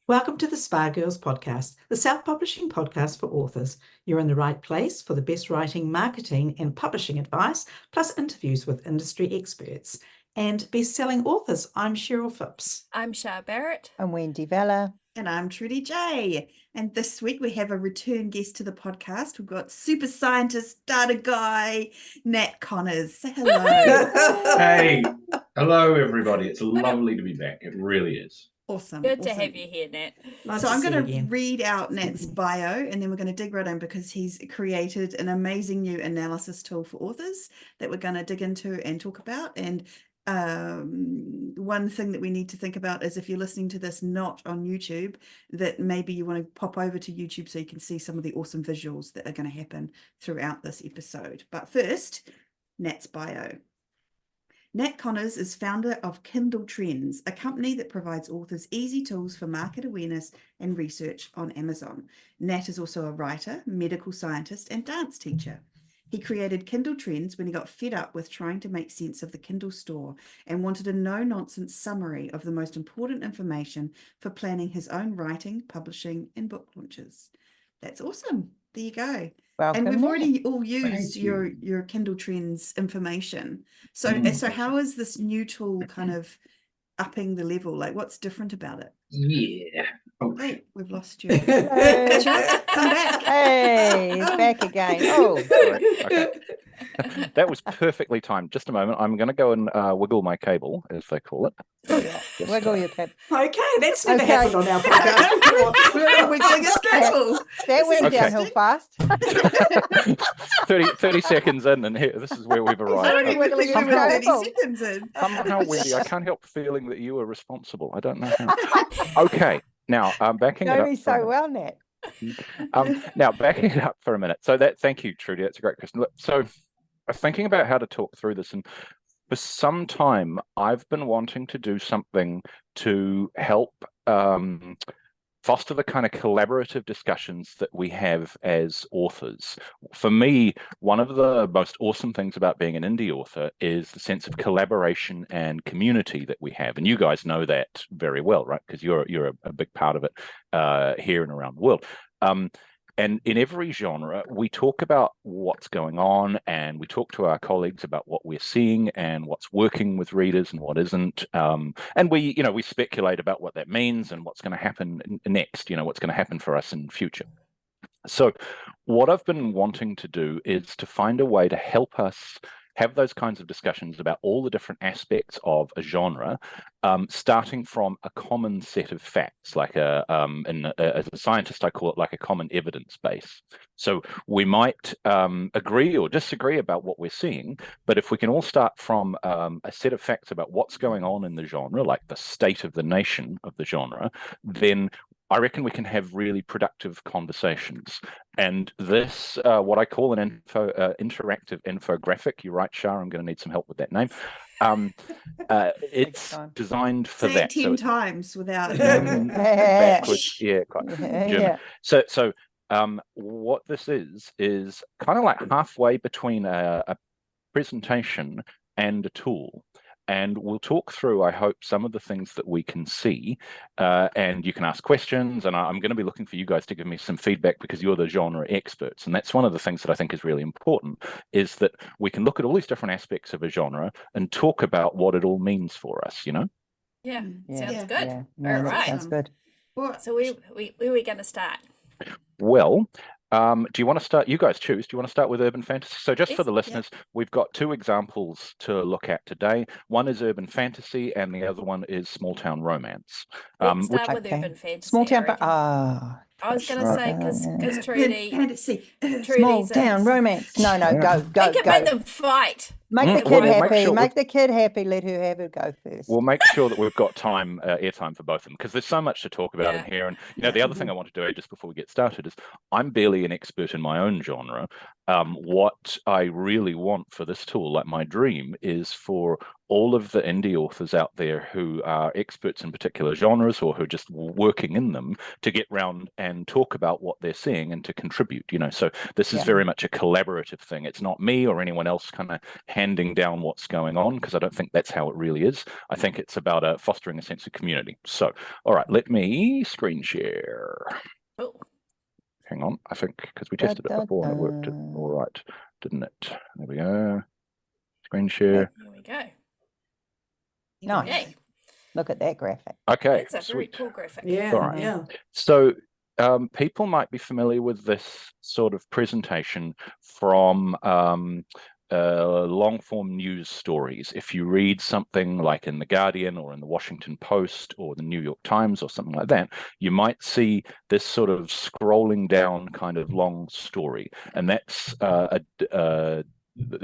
Welcome to the Spa Girls podcast, the self-publishing podcast for authors. You're in the right place for the best writing, marketing, and publishing advice, plus interviews with industry experts and best-selling authors. I'm Cheryl Phipps. I'm Shah Barrett. I'm Wendy Vella. And I'm Trudy J. And this week we have a return guest to the podcast. We've got super scientist, data guy, Nat Connors. Say hello. Hey, hello everybody. It's lovely to be back. It really is. Awesome. Good to have you here, Nat. So I'm going to read out Nat's bio and then we're going to dig right in because he's created an amazing new analysis tool for authors that we're going to dig into and talk about. And one thing that we need to think about is if you're listening to this not on YouTube, that maybe you want to pop over to YouTube so you can see some of the awesome visuals that are going to happen throughout this episode. But first, Nat's bio. Nat Connors is founder of Kindletrends, a company that provides authors easy tools for market awareness and research on Amazon. Nat is also a writer, medical scientist, and dance teacher. He created Kindletrends when he got fed up with trying to make sense of the Kindle Store and wanted a no-nonsense summary of the most important information for planning his own writing, publishing, and book launches. That's awesome. There you go. Welcome, and we've Nat. already all used your Kindletrends information. So how is this new tool kind of upping the level? Like, what's different about it? Yeah. Oh, Wait, we've lost you. Hey. Come back. Hey, he's back again. Oh, Okay. That was perfectly timed. Just a moment. I'm going to go and wiggle my cable, as they call it. wiggle your cap. Okay, that's never Okay. happened on our podcast before. We're wiggling a cable. That went Okay. downhill fast. 30 seconds in, and here, this is where we've He's arrived. only wiggling over Somehow- 30 seconds in. Somehow, Wendy, I can't help feeling that you were responsible. I don't know how. Okay, now I'm backing it Know up. me for a so minute. well, Nat. Now backing it up for a minute. So thank you, Trudy. That's a great question. Look, so I'm thinking about how to talk through this, and for some time I've been wanting to do something to help foster the kind of collaborative discussions that we have as authors. For me, one of the most awesome things about being an indie author is the sense of collaboration and community that we have. And you guys know that very well, right? Because you're a big part of it here and around the world. And in every genre, we talk about what's going on, and we talk to our colleagues about what we're seeing and what's working with readers and what isn't. And we speculate about what that means and what's going to happen next, what's going to happen for us in the future. So what I've been wanting to do is to find a way to help us have those kinds of discussions about all the different aspects of a genre, starting from a common set of facts, like as a scientist, I call it like a common evidence base. So we might agree or disagree about what we're seeing, but if we can all start from a set of facts about what's going on in the genre, like the state of the nation of the genre, then I reckon we can have really productive conversations. And this, what I call an interactive infographic, you're right, Shah, I'm going to need some help with that name. It's designed for Say that. it 10 times without backwards, yeah, quite German. Yeah. So what this is kind of like halfway between a presentation and a tool. And we'll talk through, I hope, some of the things that we can see, and you can ask questions, and I'm going to be looking for you guys to give me some feedback because you're the genre experts. And that's one of the things that I think is really important, is that we can look at all these different aspects of a genre and talk about what it all means for us, Yeah, Yeah. sounds good. Yeah. No, All that right. sounds good. So where are we going to start? Well, do you want to start? You guys choose. Do you want to start with urban fantasy? So just for Yes, the listeners, we've got two examples to look at today. One is urban fantasy and the other one is small town romance. Let's start which- with okay. urban fantasy. Small town, I was going to say because Trudy, fantasy. small town romance. No, go. make them fight. Make the Well, kid happy. we'll Make the kid happy. Let her have her go first. We'll make sure that we've got airtime for both of them, because there's so much to talk about in here. And the other thing I want to do just before we get started is I'm barely an expert in my own genre. What I really want for this tool, like my dream, is for all of the indie authors out there who are experts in particular genres or who are just working in them to get round and talk about what they're seeing and to contribute, so this is very much a collaborative thing. It's not me or anyone else kind of handing down what's going on, because I don't think that's how it really is. I think it's about fostering a sense of community. So, all right, let me screen share. Oh. Hang on, I think because we tested it before and it worked all right, didn't it? There we go. Screen share. Here we go. Nice. Okay. Look at that graphic. Okay, That's a very sweet. cool graphic. Yeah, All right. yeah. So people might be familiar with this sort of presentation from long form news stories. If you read something like in The Guardian or in the Washington Post or the New York Times or something like that, you might see this sort of scrolling down kind of long story. And that's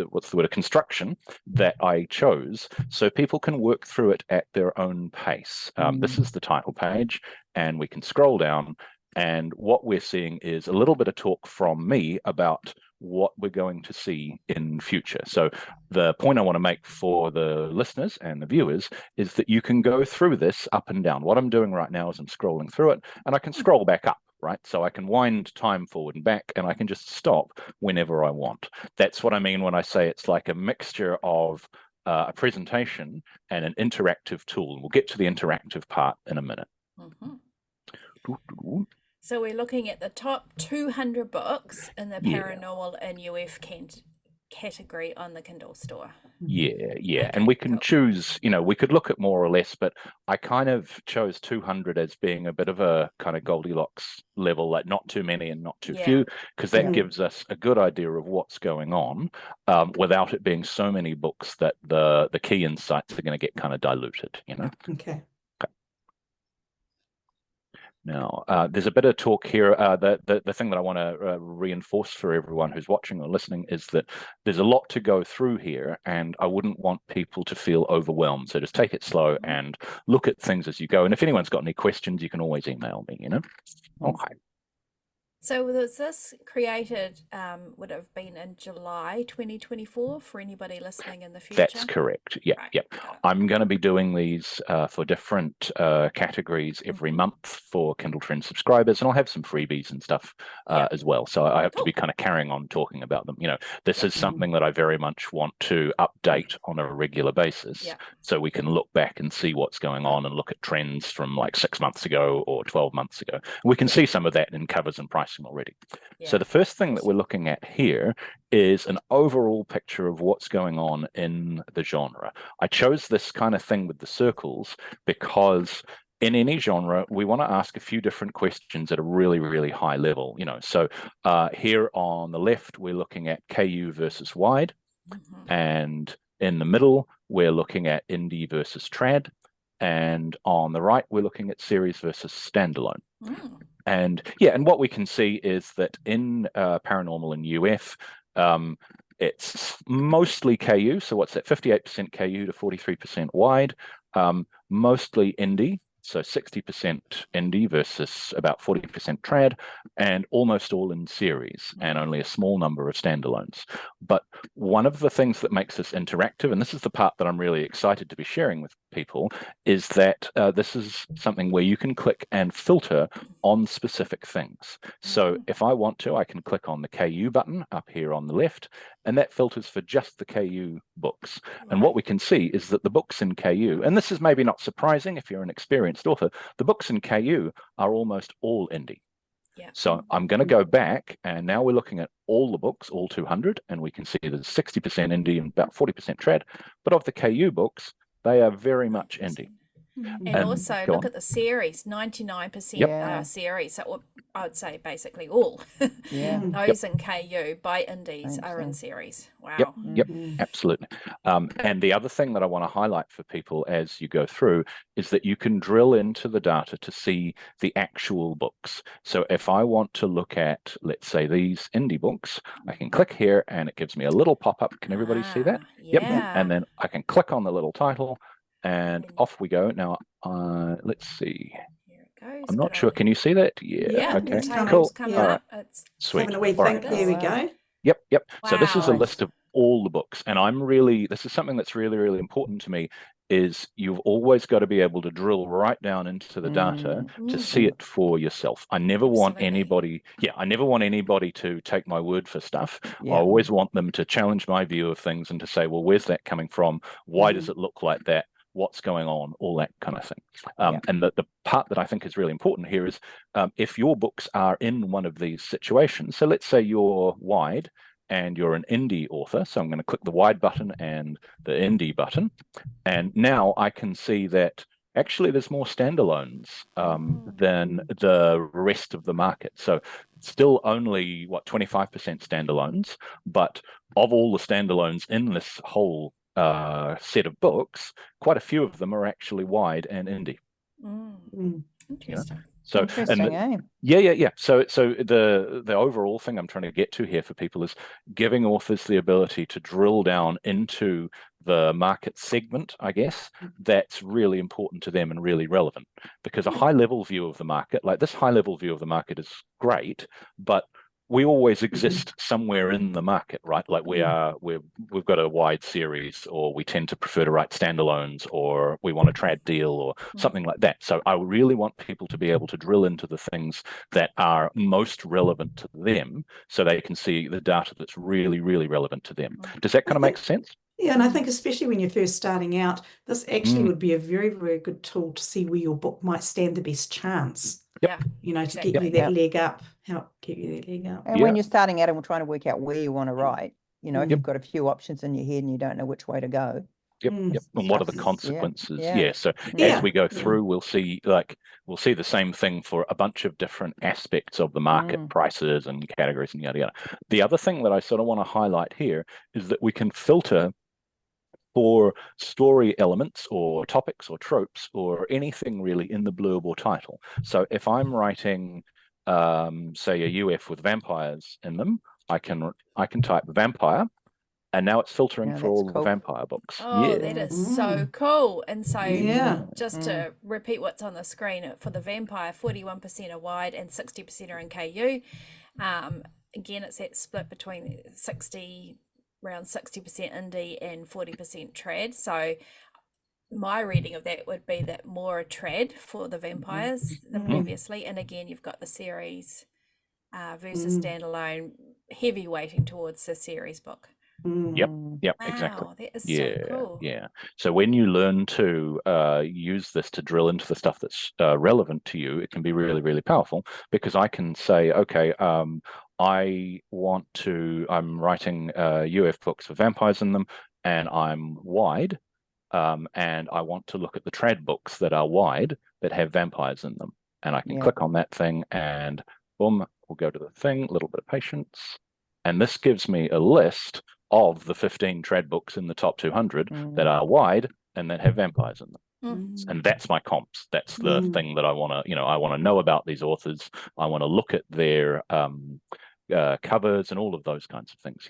what's the word, a construction that I chose so people can work through it at their own pace. This is the title page, and we can scroll down, and what we're seeing is a little bit of talk from me about what we're going to see in future. So the point I want to make for the listeners and the viewers is that you can go through this up and down. What I'm doing right now is I'm scrolling through it, and I can scroll back up. Right, so I can wind time forward and back, and I can just stop whenever I want. That's what I mean when I say it's like a mixture of a presentation and an interactive tool. We'll get to the interactive part in a minute. So we're looking at the top 200 books in the paranormal and UF category on the Kindle Store. Yeah, Okay, and we can cool. choose, we could look at more or less, but I kind of chose 200 as being a bit of a kind of Goldilocks level, like not too many and not too few, because that gives us a good idea of what's going on without it being so many books that the key insights are going to get kind of diluted, Okay. Now, there's a bit of talk here. The thing that I want to reinforce for everyone who's watching or listening is that there's a lot to go through here, and I wouldn't want people to feel overwhelmed. So just take it slow and look at things as you go. And if anyone's got any questions, you can always email me, Okay. So was this created, would have been in July 2024 for anybody listening in the future? That's correct. Yeah, Right. yeah. I'm going to be doing these for different categories every month for Kindletrends subscribers, and I'll have some freebies and stuff as well. So I have to be kind of carrying on talking about them. This is something that I very much want to update on a regular basis, so we can look back and see what's going on and look at trends from like 6 months ago or 12 months ago. We can see some of that in covers and pricing already. So the first thing that we're looking at here is an overall picture of what's going on in the genre. I chose this kind of thing with the circles because in any genre, we want to ask a few different questions at a really, really high level. So here on the left, we're looking at KU versus wide, and in the middle, we're looking at indie versus trad, and on the right, we're looking at series versus standalone. And what we can see is that in paranormal and UF, it's mostly KU. So what's that? 58% KU to 43% wide, mostly indie. So 60% indie versus about 40% trad, and almost all in series, and only a small number of standalones. But one of the things that makes this interactive, and this is the part that I'm really excited to be sharing with people, is that this is something where you can click and filter on specific things. So if I want to, I can click on the KU button up here on the left, and that filters for just the KU books. And what we can see is that the books in KU, and this is maybe not surprising if you're an experienced author, the books in KU are almost all indie. So I'm going to go back, and now we're looking at all the books, all 200, and we can see there's 60% indie and about 40% trad. But of the KU books, they are very much indie. And also look at the series, 99% series. So I would say basically all those in KU by indies are in series. Wow. Yep, absolutely. And the other thing that I want to highlight for people as you go through is that you can drill into the data to see the actual books. So if I want to look at, let's say, these indie books, I can click here and it gives me a little pop-up. Can everybody see that? Yep. And then I can click on the little title, and off we go. Now, let's see. Here it goes. I'm not sure. Can you see that? Yeah. Okay. The Cool. coming All up. right. It's Sweet. Having a wee All think. right. There we go. Yep. So this is a Wow. list of all the books, and this is something that's really, really important to me, is you've always got to be able to drill right down into the data to see it for yourself. I never want anybody to take my word for stuff. I always want them to challenge my view of things and to say, well, where's that coming from? Why does it look like that? What's going on? All that kind of thing. And the part that I think is really important here is if your books are in one of these situations, so let's say you're wide and you're an indie author, so I'm going to click the wide button and the indie button, and now I can see that actually there's more standalones than the rest of the market. So still only, 25% standalones, but of all the standalones in this whole set of books, quite a few of them are actually wide and indie. Interesting. So interesting, yeah. So the overall thing I'm trying to get to here for people is giving authors the ability to drill down into the market segment, I guess, that's really important to them and really relevant. Because a high level view of the market, like this high level view of the market, is great, but we always exist somewhere in the market, right? Like we've got a wide series, or we tend to prefer to write standalones, or we want a trad deal or something like that. So I really want people to be able to drill into the things that are most relevant to them, so they can see the data that's really, really relevant to them. Does that kind of make sense? Yeah, and I think especially when you're first starting out, this actually would be a very, very good tool to see where your book might stand the best chance. Yeah. To get you that leg up, help get you that leg up. And when you're starting out and we're trying to work out where you want to write, if you've got a few options in your head and you don't know which way to go. And what are the consequences? So Yeah. as we go through, we'll see the same thing for a bunch of different aspects of the market, prices and categories and yada yada. The other thing that I sort of want to highlight here is that we can filter for story elements or topics or tropes or anything really in the blurb or title. So if I'm writing, say, a UF with vampires in them, I can type vampire, and now it's filtering for all the vampire books. Oh, that is so cool. And so just to repeat what's on the screen, for the vampire, 41% are wide and 60% are in KU. Again, it's that split between around 60% indie and 40% trad. So my reading of that would be that more trad for the vampires than previously. And again, you've got the series versus standalone, heavy weighting towards the series book. Yep, Wow, exactly. That is so cool. So when you learn to use this to drill into the stuff that's relevant to you, it can be really, really powerful, because I can say, okay, I'm writing UF books with vampires in them, and I'm wide, and I want to look at the trad books that are wide that have vampires in them, and I can click on that thing, and boom, we'll go to the thing. A little bit of patience, and this gives me a list of the 15 trad books in the top 200 that are wide and that have vampires in them. And that's my comps. That's the thing that I want to, I want to know about these authors. I want to look at their covers and all of those kinds of things,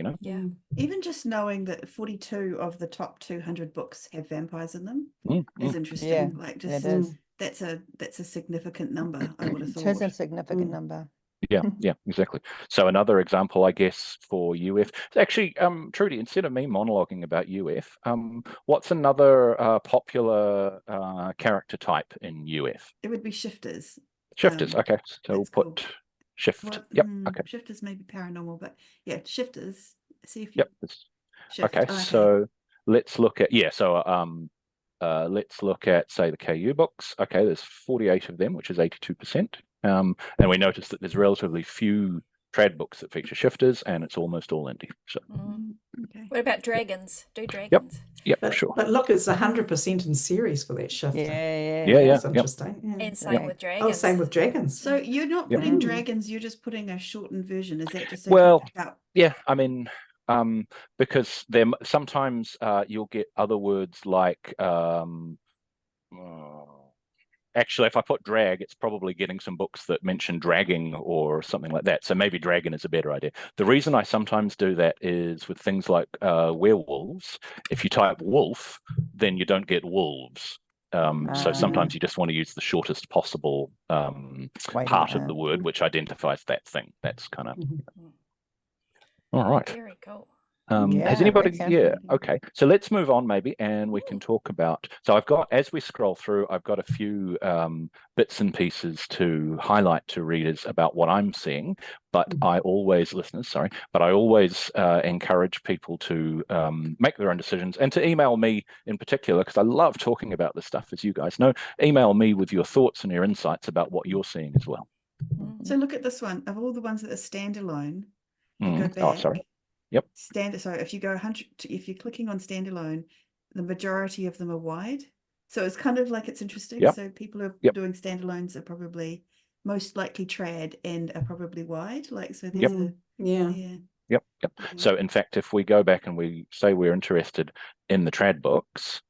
Even just knowing that 42 of the top 200 books have vampires in them is interesting. That's a significant number, I would have thought. It is a significant number. Yeah, exactly. So another example, I guess, for UF, actually, Trudy, instead of me monologuing about UF, what's another popular character type in UF? It would be shifters. Shifters, okay. So we'll put shift. Okay. Shifters may be paranormal, but shifters. See if you. Shift. Okay, so let's look at let's look at, say, the KU books. Okay, there's 48 of them, which is 82%. And we notice that there's relatively few trad books that feature shifters, and it's almost all indie. So, what about dragons? Do dragons? Yep, sure. But look, it's 100% in series for that shifter. Yeah. That's interesting. And same with dragons. Oh, same with dragons. So you're not putting dragons; you're just putting a shortened version. Is that just so well? You pick up? Yeah, I mean, because sometimes you'll get other words like. Actually, if I put drag, it's probably getting some books that mention dragging or something like that. So maybe dragon is a better idea. The reason I sometimes do that is with things like werewolves. If you type wolf, then you don't get wolves. So sometimes you just want to use the shortest possible part of the word, which identifies that thing. That's kind of... All right. Very cool. Has Yeah, anybody? that sounds Yeah. really good. Okay. So let's move on maybe, and we can talk about. So I've got, as we scroll through, I've got a few bits and pieces to highlight to readers about what I'm seeing. But I always, listeners, sorry, but I always encourage people to make their own decisions and to email me in particular, because I love talking about this stuff, as you guys know. Email me with your thoughts and your insights about what you're seeing as well. So look at this one. Of all the ones that are standalone, if you go back. Oh, sorry. Yep. So if you go 100, if you're clicking on standalone, the majority of them are wide. So it's kind of like, it's interesting. Yep. So people who are Yep. doing standalones are probably most likely trad and are probably wide. Like, so there's a, Yeah. Yep. So in fact, if we go back and we say we're interested in the trad books,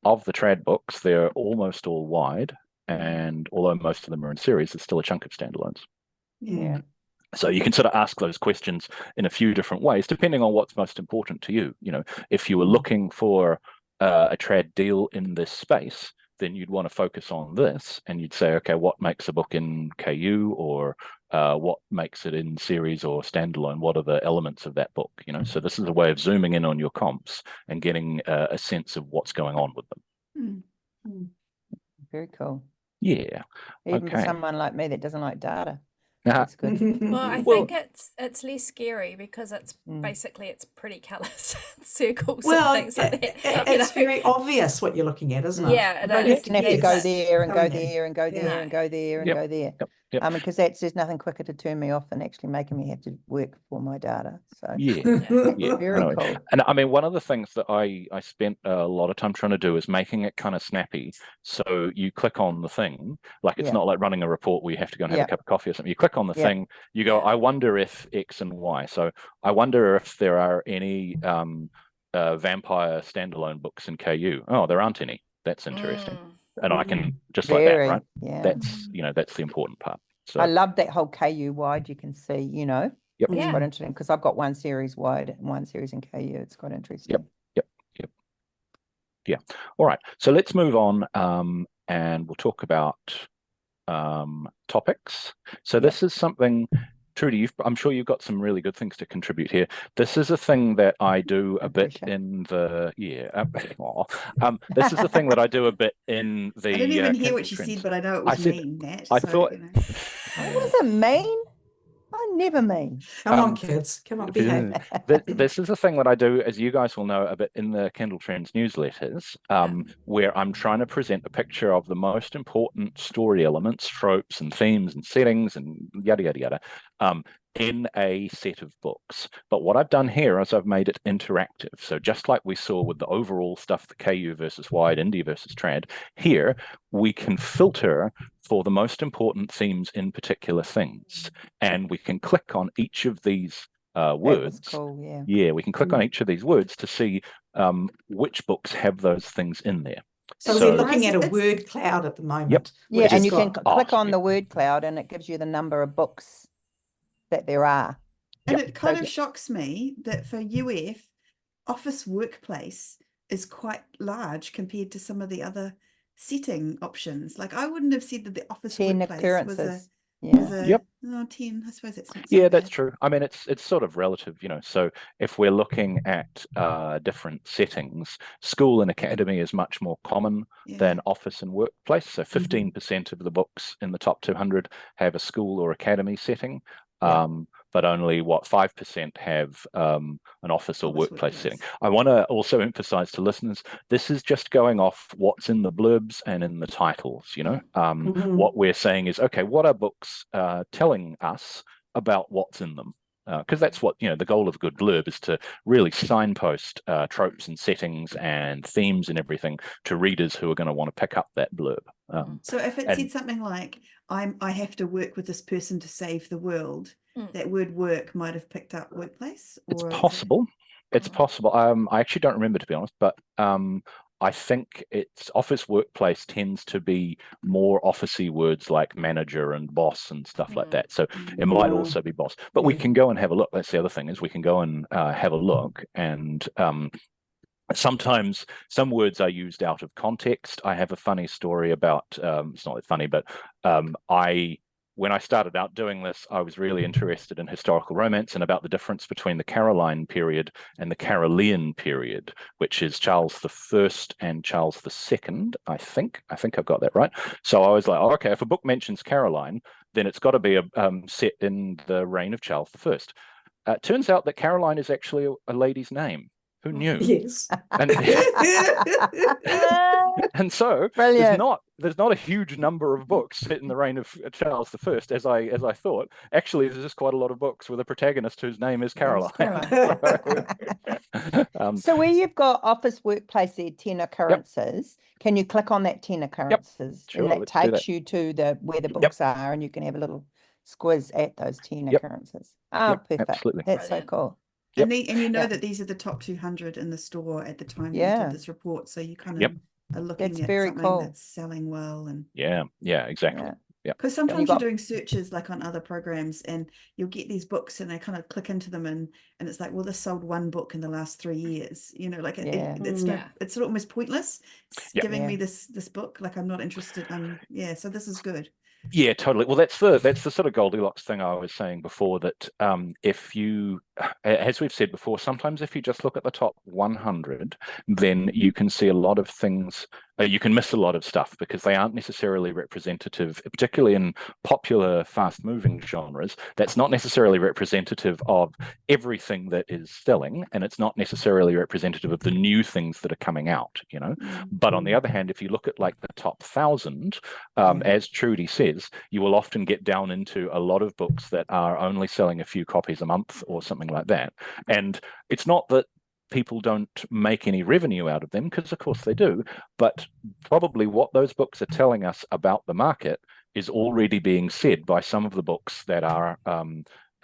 of the trad books, they're almost all wide, and although most of them are in series, there's still a chunk of standalones. Yeah. So you can sort of ask those questions in a few different ways, depending on what's most important to you. You know, if you were looking for a trad deal in this space, then you'd want to focus on this, and you'd say, okay, what makes a book in KU, or what makes it in series or standalone? What are the elements of that book? You know, so this is a way of zooming in on your comps and getting a sense of what's going on with them. Very cool. Yeah. Even for Okay. someone like me that doesn't like data. That's good. Well, I think it's less scary because it's basically it's pretty colours, circles, Well, and things like that. it's very obvious what you're looking at, isn't it? Yeah, You it don't is. You have to go guess. there and go Telling you. there and go there and go there and Yep. go there. Yep. Because there's nothing quicker to turn me off than actually making me have to work for my data. So Yeah. very Anyway, cool. and I mean, one of the things that I spent a lot of time trying to do is making it kind of snappy. So you click on the thing, like it's not like running a report where you have to go and have a cup of coffee or something. You click on the thing, you go, I wonder if X and Y. So I wonder if there are any vampire standalone books in KU. Oh, there aren't any. That's interesting. And I can just like that, right? Yeah. That's, you know, that's the important part. So I love that whole KU wide. You can see, you know, Yep. it's quite interesting because I've got one series wide and one series in KU. It's quite interesting. Yeah. All right. So let's move on and we'll talk about topics. So this is something, Trudy, I'm sure you've got some really good things to contribute here. This is a thing that I do a bit in the, this is the thing that I do a bit in the I didn't even hear Kindle what you Trends. said, but I know it was mean, Nat. I so, thought, you know. What does it mean? I never mean. Come on, kids. Come on, behave. This is a thing that I do, as you guys will know, a bit in the Kindle Trends newsletters, where I'm trying to present a picture of the most important story elements, tropes and themes and settings and yada, yada, yada, in a set of books. But what I've done here is I've made it interactive. So just like we saw with the overall stuff, the KU versus wide, indie versus trad, here we can filter for the most important themes in particular things. And we can click on each of these words. Cool, we can click on each of these words to see which books have those things in there. So we're looking at a word cloud at the moment. Yeah, and you can click on the word cloud and it gives you the number of books that there are. And it kind of shocks me that for UF, Office Workplace is quite large compared to some of the other setting options. Like I wouldn't have said that the Office 10 Workplace occurrences. was a 10. I suppose it's not so bad. That's true. I mean, it's sort of relative, you know. So if we're looking at different settings, school and academy is much more common than office and workplace. So 15% of the books in the top 200 have a school or academy setting. But only 5% have an office or workplace setting. I want to also emphasize to listeners, this is just going off what's in the blurbs and in the titles, you know. What we're saying is, okay, what are books telling us about what's in them? Because that's what, you know, the goal of a good blurb is to really signpost tropes and settings and themes and everything to readers who are going to want to pick up that blurb. So if it said something like, I have to work with this person to save the world, that word work might have picked up workplace? It's possible. It's possible. I actually don't remember, to be honest, but I think it's office workplace tends to be more officey words like manager and boss and stuff like that. So it might also be boss. But we can go and have a look. That's the other thing, is we can go and have a look. And sometimes some words are used out of context. I have a funny story about, it's not that funny, but when I started out doing this, I was really interested in historical romance and about the difference between the Caroline period and the Carolean period, which is Charles I and Charles II, I think. I think I've got that right. So I was like, oh, okay, if a book mentions Caroline, then it's got to be set in the reign of Charles I. It turns out that Caroline is actually a lady's name. Who knew? Yes. And so there's not a huge number of books set in the reign of Charles I as I thought. Actually, there's just quite a lot of books with a protagonist whose name is Caroline. So where you've got office workplace there, 10 occurrences, can you click on that 10 occurrences? Sure, and that let's do takes that. you to where the books are, and you can have a little squiz at those 10 occurrences. Oh, perfect. Absolutely. That's Brilliant. so cool. And you know that these are the top 200 in the store at the time you did this report, so you kind of are looking That's at very something cool. that's selling well. And Yeah, exactly. Yeah. because sometimes you're doing searches like on other programs, and you'll get these books and I kind of click into them, and it's like, well, this sold one book in the last 3 years, you know, like it's almost pointless giving me this book, like I'm not interested. So this is good. Yeah, totally. Well, that's the sort of Goldilocks thing I was saying before, that if you, as we've said before, sometimes if you just look at the top 100, then you can see a lot of things, you can miss a lot of stuff because they aren't necessarily representative, particularly in popular, fast-moving genres. That's not necessarily representative of everything that is selling, and it's not necessarily representative of the new things that are coming out, you know. But on the other hand, if you look at like the top 1,000, as Trudy says, you will often get down into a lot of books that are only selling a few copies a month or something like that. And it's not that people don't make any revenue out of them, because of course they do, but probably what those books are telling us about the market is already being said by some of the books that are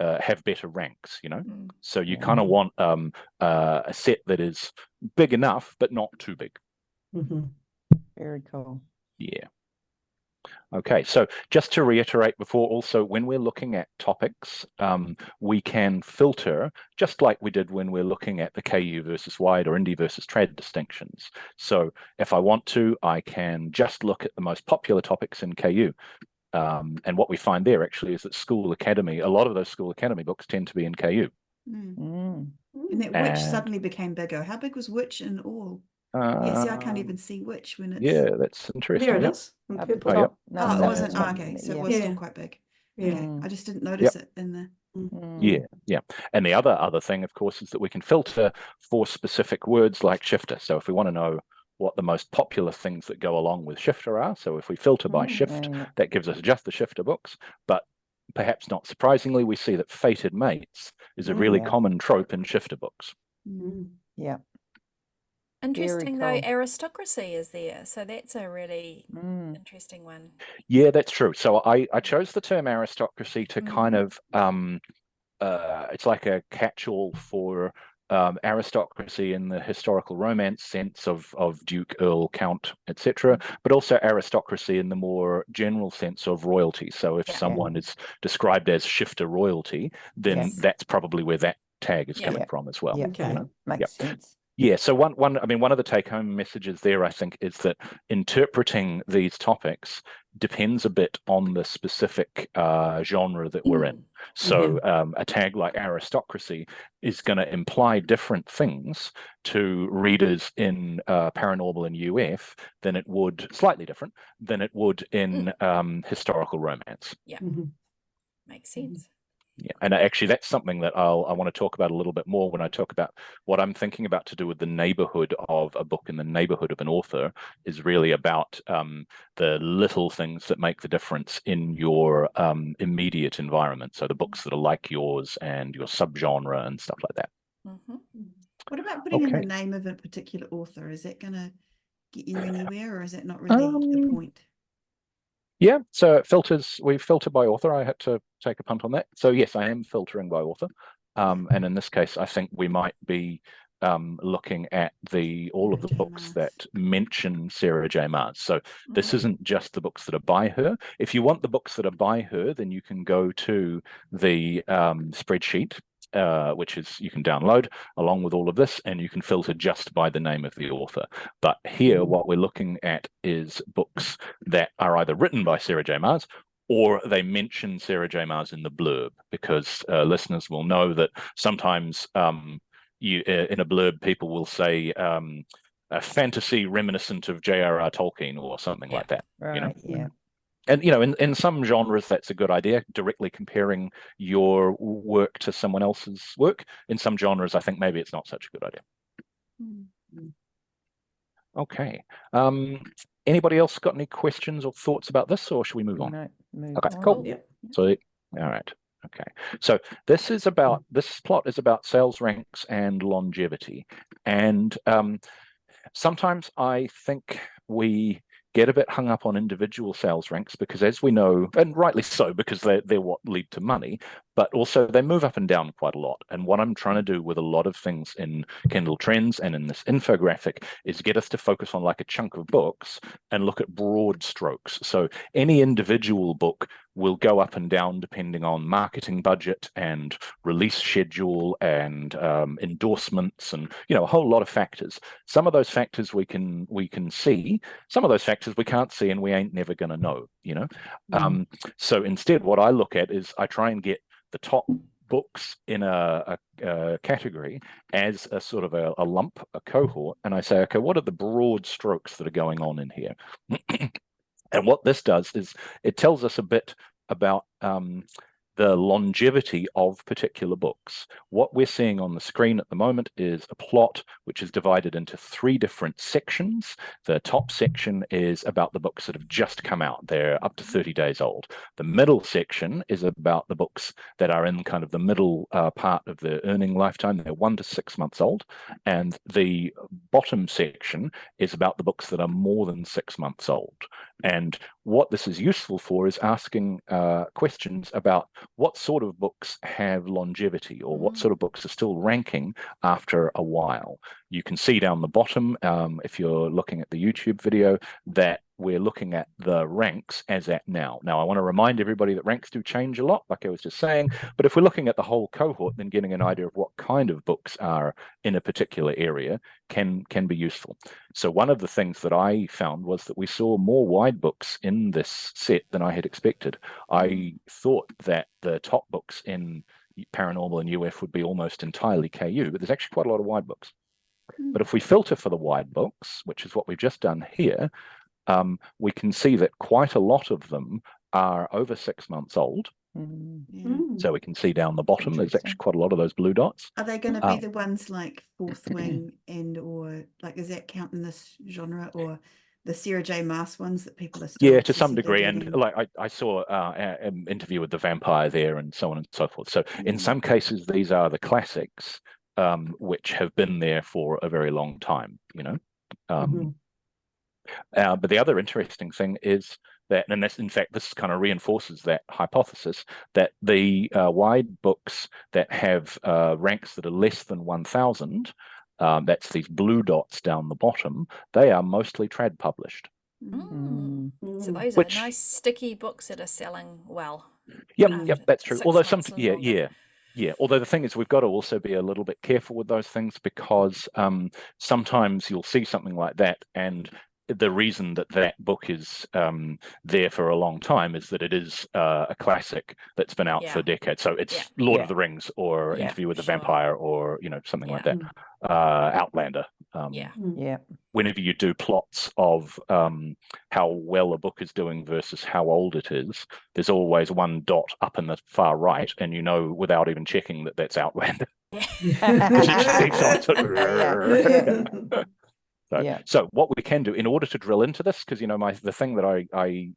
have better ranks, you know. So you kind of want a set that is big enough but not too big. Very cool. Yeah. Okay, so just to reiterate before, also when we're looking at topics, we can filter just like we did when we're looking at the KU versus wide or indie versus trad distinctions. So if I want to, I can just look at the most popular topics in KU. And what we find there actually is that School Academy, a lot of those School Academy books tend to be in KU. And that Witch suddenly became bigger. How big was Witch in all? See, I can't even see Witch when it's... Yeah, that's interesting. There it is. It wasn't. Okay, so it was still quite big. Okay, I just didn't notice it in the... Yeah. And the other thing, of course, is that we can filter for specific words like shifter. So if we want to know what the most popular things that go along with shifter are, so if we filter by shift, that gives us just the shifter books. But perhaps not surprisingly, we see that fated mates is a really common trope in shifter books. Yeah. Interesting though, aristocracy is there, so that's a really interesting one. Yeah, that's true. So I chose the term aristocracy to kind of it's like a catch-all for aristocracy in the historical romance sense of duke, earl, count, etc., but also aristocracy in the more general sense of royalty. So if someone is described as shifter royalty, then that's probably where that tag is coming from as well. Okay, you know? makes sense. Yeah, so one of the take-home messages there, I think, is that interpreting these topics depends a bit on the specific genre that we're in. So a tag like aristocracy is going to imply different things to readers in paranormal and UF than it would, slightly different, than it would in historical romance. Yeah, makes sense. Yeah, and actually that's something that I want to talk about a little bit more when I talk about what I'm thinking about to do with the neighborhood of a book and the neighborhood of an author is really about the little things that make the difference in your immediate environment. So the books that are like yours and your subgenre and stuff like that. What about putting in the name of a particular author? Is it going to get you anywhere, or is it not really the point? Yeah, so we filter by author. I had to take a punt on that. So yes, I am filtering by author. And in this case, I think we might be looking at all of the books that mention Sarah J. Maas. So this isn't just the books that are by her. If you want the books that are by her, then you can go to the spreadsheet, which is you can download along with all of this, and you can filter just by the name of the author. But here, what we're looking at is books that are either written by Sarah J. Maas or they mention Sarah J. Maas in the blurb, because listeners will know that sometimes in a blurb people will say a fantasy reminiscent of J.R.R. Tolkien or something like that. Right. Yeah. And in some genres that's a good idea, directly comparing your work to someone else's work. In some genres, I think maybe it's not such a good idea. Okay. Anybody else got any questions or thoughts about this, or should we move on? No, move Okay, on. cool. Yep. So, all right. Okay. So this plot is about sales ranks and longevity. And sometimes I think we get a bit hung up on individual sales ranks because, as we know, and rightly so, because they're what lead to money, but also they move up and down quite a lot. And what I'm trying to do with a lot of things in Kindle Trends and in this infographic is get us to focus on like a chunk of books and look at broad strokes. So any individual book will go up and down depending on marketing budget and release schedule and endorsements and a whole lot of factors. Some of those factors we can see, some of those factors we can't see, and we ain't never going to know. So instead, what I look at is I try and get the top books in a category as a sort of a lump, a cohort, and I say, okay, what are the broad strokes that are going on in here? And what this does is it tells us a bit about the longevity of particular books. What we're seeing on the screen at the moment is a plot which is divided into 3 different sections. The top section is about the books that have just come out. They're up to 30 days old. The middle section is about the books that are in kind of the middle part of their earning lifetime. They're 1 to 6 months old. And the bottom section is about the books that are more than 6 months old. And what this is useful for is asking questions about what sort of books have longevity, or what sort of books are still ranking after a while. You can see down the bottom, if you're looking at the YouTube video, that we're looking at the ranks as at now. Now, I want to remind everybody that ranks do change a lot, like I was just saying, but if we're looking at the whole cohort, then getting an idea of what kind of books are in a particular area can be useful. So one of the things that I found was that we saw more wide books in this set than I had expected. I thought that the top books in Paranormal and UF would be almost entirely KU, but there's actually quite a lot of wide books. But if we filter for the wide books, which is what we've just done here, we can see that quite a lot of them are over 6 months old. So we can see down the bottom, there's actually quite a lot of those blue dots. Are they going to be the ones like Fourth Wing or like, does that count in this genre, or the Sarah J. Maas ones that people are still to some degree, and like I saw an interview with the vampire there and so on and so forth. So in some cases, these are the classics, which have been there for a very long time, but the other interesting thing is that, and that's, in fact, this kind of reinforces that hypothesis, that the wide books that have ranks that are less than 1,000, that's these blue dots down the bottom, they are mostly trad published. So those are nice sticky books that are selling well. Yep, that's true. Although some, Yeah. Although the thing is, we've got to also be a little bit careful with those things, because sometimes you'll see something like that, and the reason that book is there for a long time is that it is a classic that's been out for decades. So it's Lord of the Rings, or Interview with the Vampire, or something like that. Outlander. Whenever you do plots of how well a book is doing versus how old it is, there's always one dot up in the far right, and without even checking, that that's Outlander. So what we can do in order to drill into this, because the thing that I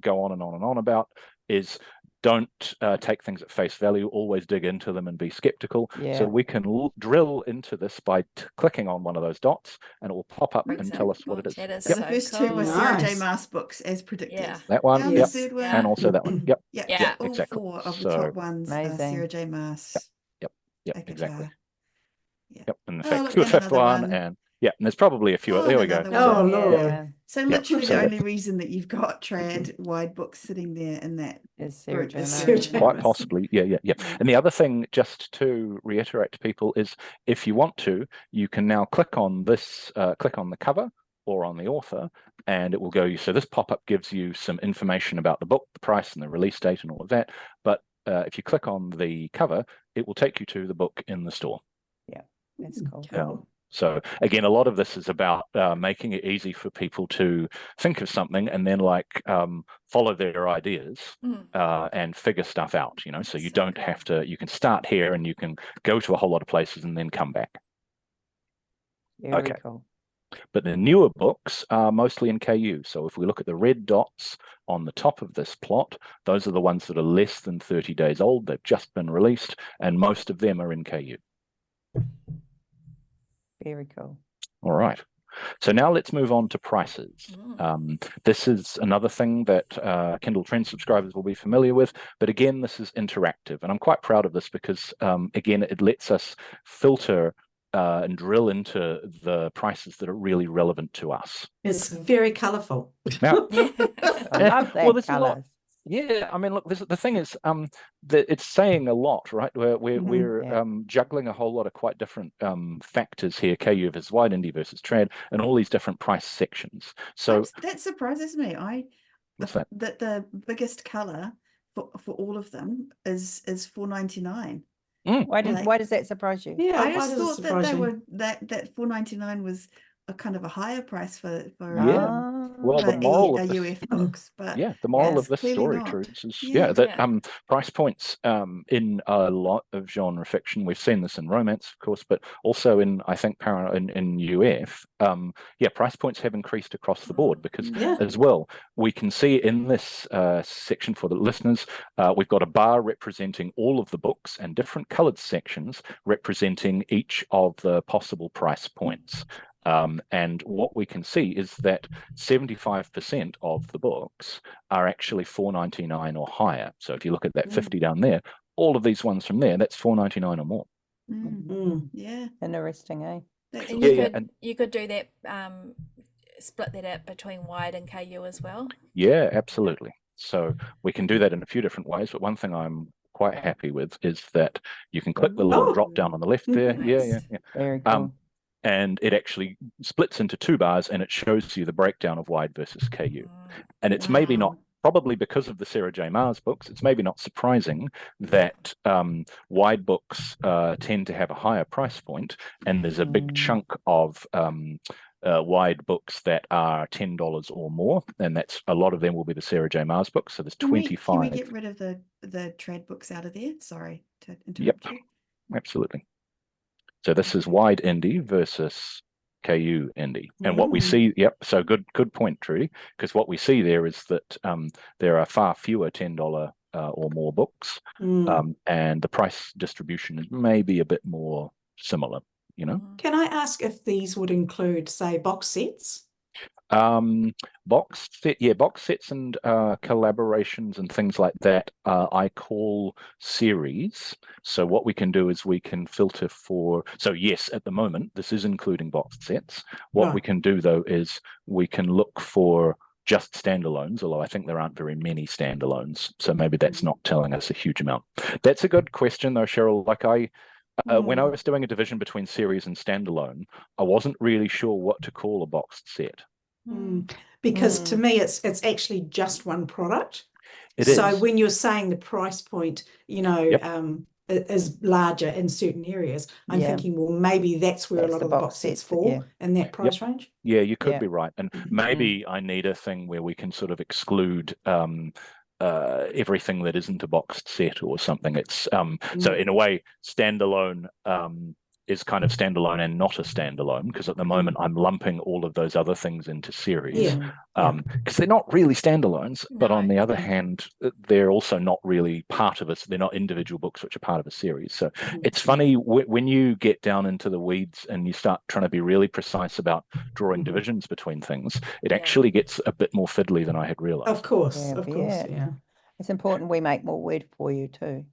go on and on and on about is, don't take things at face value, always dig into them and be skeptical. So we can drill into this by clicking on one of those dots, and it will pop up and tell us what it is. That is so the first two were Sarah J. Maas books as predicted. That one, and the third one, and also that one. all exactly. 4 of the top ones are Sarah J. Maas. Exactly. Yep. And in fact, the fifth one, and there's probably a few. There we go. Oh, Lord. So literally the only reason that you've got trad wide books sitting there in that is Sarah J. Maas. Quite possibly. Yeah. And the other thing, just to reiterate to people, is if you want to, you can now click on this, click on the cover or on the author, and it will go, so this pop-up gives you some information about the book, the price and the release date and all of that. But if you click on the cover, it will take you to the book in the store. Yeah, that's cool. So again, a lot of this is about making it easy for people to think of something and then follow their ideas and figure stuff out, you know, so you don't have to, you can start here and you can go to a whole lot of places and then come back. Very cool. But the newer books are mostly in KU. So if we look at the red dots on the top of this plot, those are the ones that are less than 30 days old. They've just been released, and most of them are in KU. Very cool. All right. So now let's move on to prices. This is another thing that Kindletrends subscribers will be familiar with, but again, this is interactive, and I'm quite proud of this because, again, it lets us filter and drill into the prices that are really relevant to us. It's very colourful. Now, I love that colours. Yeah, I mean, look, the thing is that it's saying a lot, right? We're juggling a whole lot of quite different factors here, KU versus wide, indie versus trad, and all these different price sections. So that surprises me. That the biggest colour for all of them is $4.99. Why does that surprise you? Yeah, I just thought that they were that $4.99 was a kind of a higher price for well, the moral of UF books, but the moral of this story, Trudes, is that price points in a lot of genre fiction. We've seen this in romance, of course, but also in, I think, in UF, price points have increased across the board because as well, we can see in this section for the listeners, we've got a bar representing all of the books and different coloured sections representing each of the possible price points. And what we can see is that 75% of the books are actually $4.99 or higher. So if you look at that 50 down there, all of these ones from there, that's $4.99 or more. Yeah. Interesting, eh? And you could do that, split that up between wide and KU as well. Yeah, absolutely. So we can do that in a few different ways, but one thing I'm quite happy with is that you can click the little drop down on the left there. Nice. Yeah. Very cool. And it actually splits into two bars and it shows you the breakdown of wide versus KU. And it's maybe not, probably because of the Sarah J. Maas books, it's maybe not surprising that wide books tend to have a higher price point, and there's a big chunk of wide books that are $10 or more, and that's a lot of them will be the Sarah J. Maas books. So there's 25. Can we get rid of the trad books out of there? Sorry to interrupt you. Absolutely. So this is wide indie versus KU indie. And what we see, so good point, Trudy, because what we see there is that there are far fewer $10 or more books, and the price distribution is maybe a bit more similar, you know? Can I ask if these would include, say, box sets? Box sets and collaborations and things like that I call series. So what we can do is we can filter for, so yes, at the moment this is including box sets. What we can do though is we can look for just standalones, although I think there aren't very many standalones, so maybe that's not telling us a huge amount. That's a good question though, Cheryl. Like when I was doing a division between series and standalone, I wasn't really sure what to call a boxed set. Because to me it's actually just one product. So when you're saying the price point, you know, is larger in certain areas, I'm thinking, well, maybe that's where a lot of the box sets fall in that price range. Yeah, you could be right. And maybe I need a thing where we can sort of exclude everything that isn't a boxed set or something. It's so in a way, standalone is kind of standalone and not a standalone, because at the moment I'm lumping all of those other things into series because they're not really standalones, but on the other hand they're also not really part of us. They're not individual books which are part of a series. So it's funny when you get down into the weeds and you start trying to be really precise about drawing divisions between things, it actually gets a bit more fiddly than I had realized. Of course. It's important we make more word for you too.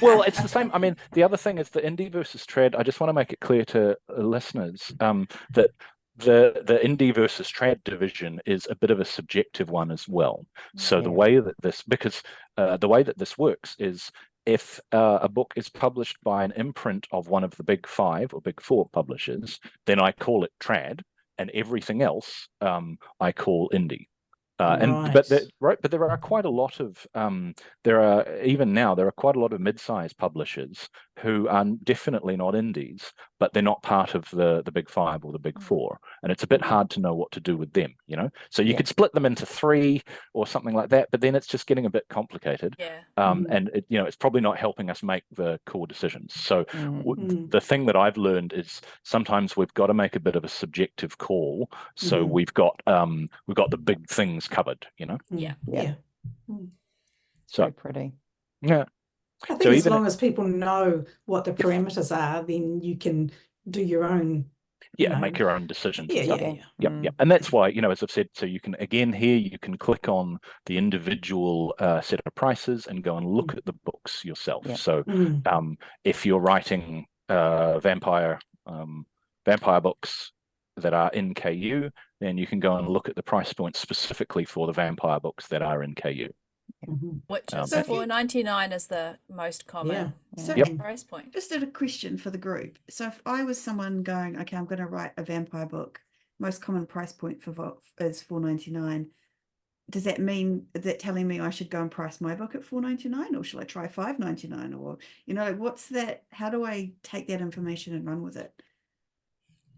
Well, it's the same. I mean, the other thing is the indie versus trad. I just want to make it clear to listeners that the indie versus trad division is a bit of a subjective one as well. So the way that the way that this works is if a book is published by an imprint of one of the big 5 or big 4 publishers, then I call it trad. and everything else I call indie. Right. But there are quite a lot of there are quite a lot of mid-sized publishers who are definitely not indies, but they're not part of the big five or the big four, and it's a bit hard to know what to do with them, you know. So you could split them into three or something like that, but then it's just getting a bit complicated. And it, you know, it's probably not helping us make the core decisions. So the thing that I've learned is sometimes we've got to make a bit of a subjective call. So we've got the big things covered, you know. So pretty. Yeah. I think as long as people know what the parameters are, then you can do your own. Make your own decisions. Yeah. And that's why, you know, as I've said, so you can, again, here you can click on the individual set of prices and go and look at the books yourself. So if you're writing vampire books that are in KU, then you can go and look at the price point specifically for the vampire books that are in KU. Which is $4.99 is the most common price point. Just a question for the group. So if I was someone going, okay, I'm going to write a vampire book, most common price point is $4.99. Does that mean that telling me I should go and price my book at $4.99, or should I try $5.99, or, you know, what's that? How do I take that information and run with it?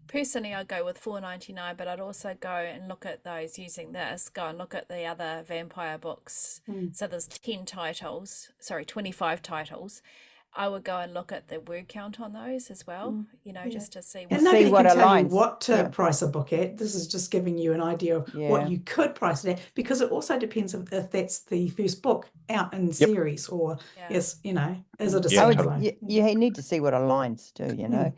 Personally, I'd go with $4.99, but I'd also go and look at those using this, go and look at the other vampire books. So there's 25 titles. I would go and look at the word count on those as well, you know, just to see what. And nobody can tell you what to price a book at. This is just giving you an idea of what you could price it at, because it also depends if that's the first book out in series, or is, you know, is it a standalone? You need to see what aligns too, you know,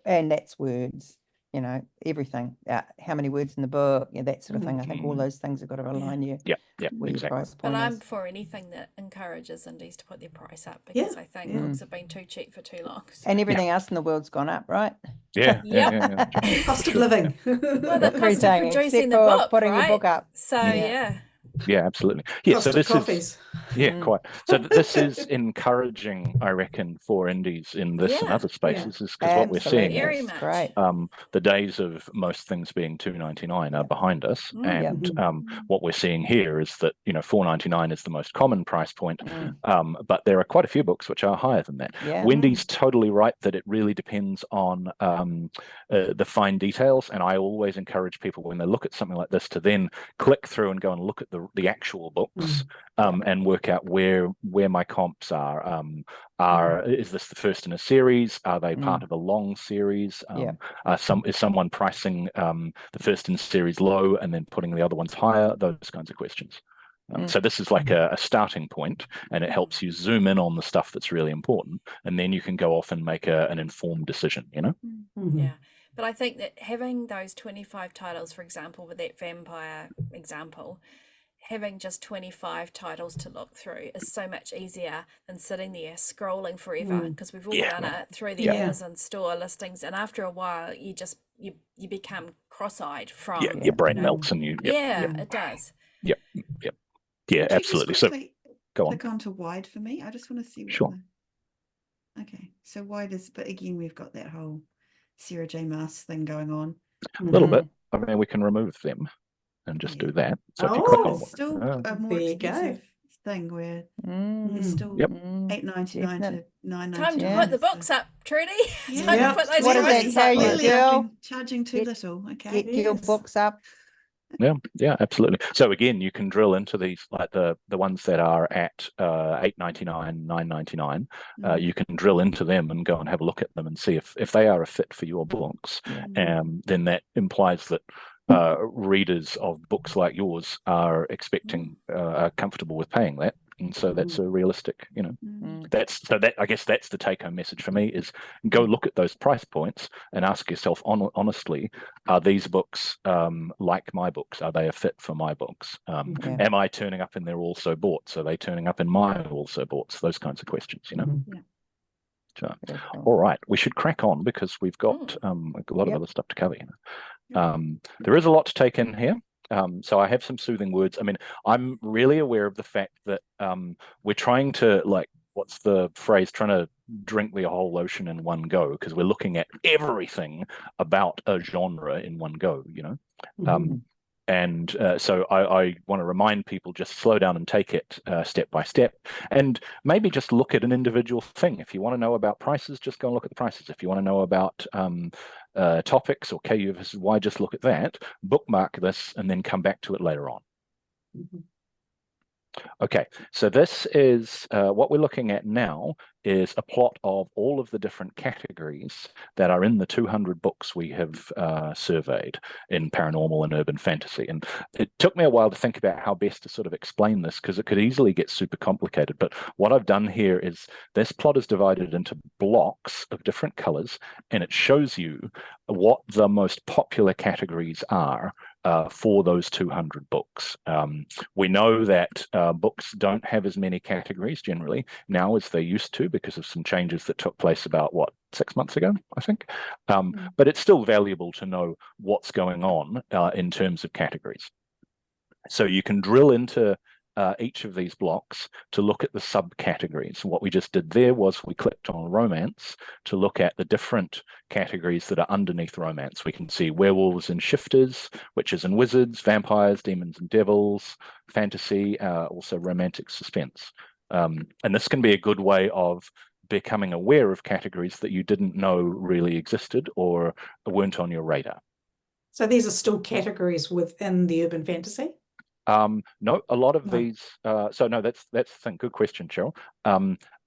and that's words, you know, everything. How many words in the book, that sort of thing. I think all those things have got to align you. Where your price point But I'm is. for anything that encourages indies to put their price up, because I think books have been too cheap for too long. So. And everything else in the world's gone up, right? Cost of living. Well, the cost of producing the book, putting right? your book up. So Yeah, absolutely. Yeah, cost so of this coffees. is quite. So this is encouraging, I reckon, for indies in this and other spaces, is because what we're seeing is the days of most things being $2.99 are behind us, and what we're seeing here is that, you know, $4.99 is the most common price point, but there are quite a few books which are higher than that. Wendy's totally right that it really depends on the fine details, and I always encourage people when they look at something like this to then click through and go and look at the actual books and work out where my comps are. Is this the first in a series? Are they part of a long series? Is someone pricing the first in series low and then putting the other ones higher? Those kinds of questions. So this is like a starting point, and it helps you zoom in on the stuff that's really important, and then you can go off and make an informed decision, you know? Yeah. But I think that having those 25 titles, for example, with that vampire example, having just 25 titles to look through is so much easier than sitting there scrolling forever, because we've all done it through the Amazon store listings, and after a while you become cross-eyed from your brain melts and you it does. Yeah, absolutely. So go on. Click onto wide for me. I just want to see what okay, so wide is, but again we've got that whole Sarah J. Maas thing going on a little bit. I mean, we can remove them and just do that. So if you click on still a more expensive thing where it's still $8.99 to $9.99. Time to put the books up, Trudy. Time to put those what does that tell you, girl? Charging too little. Okay, get your books up. Yeah, absolutely. So again, you can drill into these, like the ones that are at $8.99, $9.99. You can drill into them and go and have a look at them and see if they are a fit for your books. Then that implies that readers of books like yours are are comfortable with paying that, and so that's a realistic, you know. I guess that's the take-home message for me, is go look at those price points and ask yourself honestly, are these books like my books? Are they a fit for my books? Am I turning up in their also boughts? Are they turning up in my also boughts? Those kinds of questions, you know. All right, we should crack on, because we've got a lot of other stuff to cover. There is a lot to take in here. So I have some soothing words. I mean, I'm really aware of the fact that we're trying to what's the phrase, trying to drink the whole ocean in one go, because we're looking at everything about a genre in one go, you know. And so I want to remind people, just slow down and take it step by step, and maybe just look at an individual thing. If you want to know about prices, just go and look at the prices. If you want to know about topics or KU versus Y, just look at that, bookmark this, and then come back to it later on. Okay, so this is what we're looking at now is a plot of all of the different categories that are in the 200 books we have surveyed in paranormal and urban fantasy. And it took me a while to think about how best to sort of explain this, because it could easily get super complicated. But what I've done here is this plot is divided into blocks of different colors, and it shows you what the most popular categories are for those 200 books. We know that books don't have as many categories generally now as they used to, because of some changes that took place about, what, 6 months ago, I think. But it's still valuable to know what's going on in terms of categories. So you can drill into each of these blocks to look at the subcategories. What we just did there was we clicked on romance to look at the different categories that are underneath romance. We can see werewolves and shifters, witches and wizards, vampires, demons and devils, fantasy, also romantic suspense. And this can be a good way of becoming aware of categories that you didn't know really existed or weren't on your radar. So these are still categories within the urban fantasy? No, a lot of these, so no, that's the thing. Good question, Cheryl.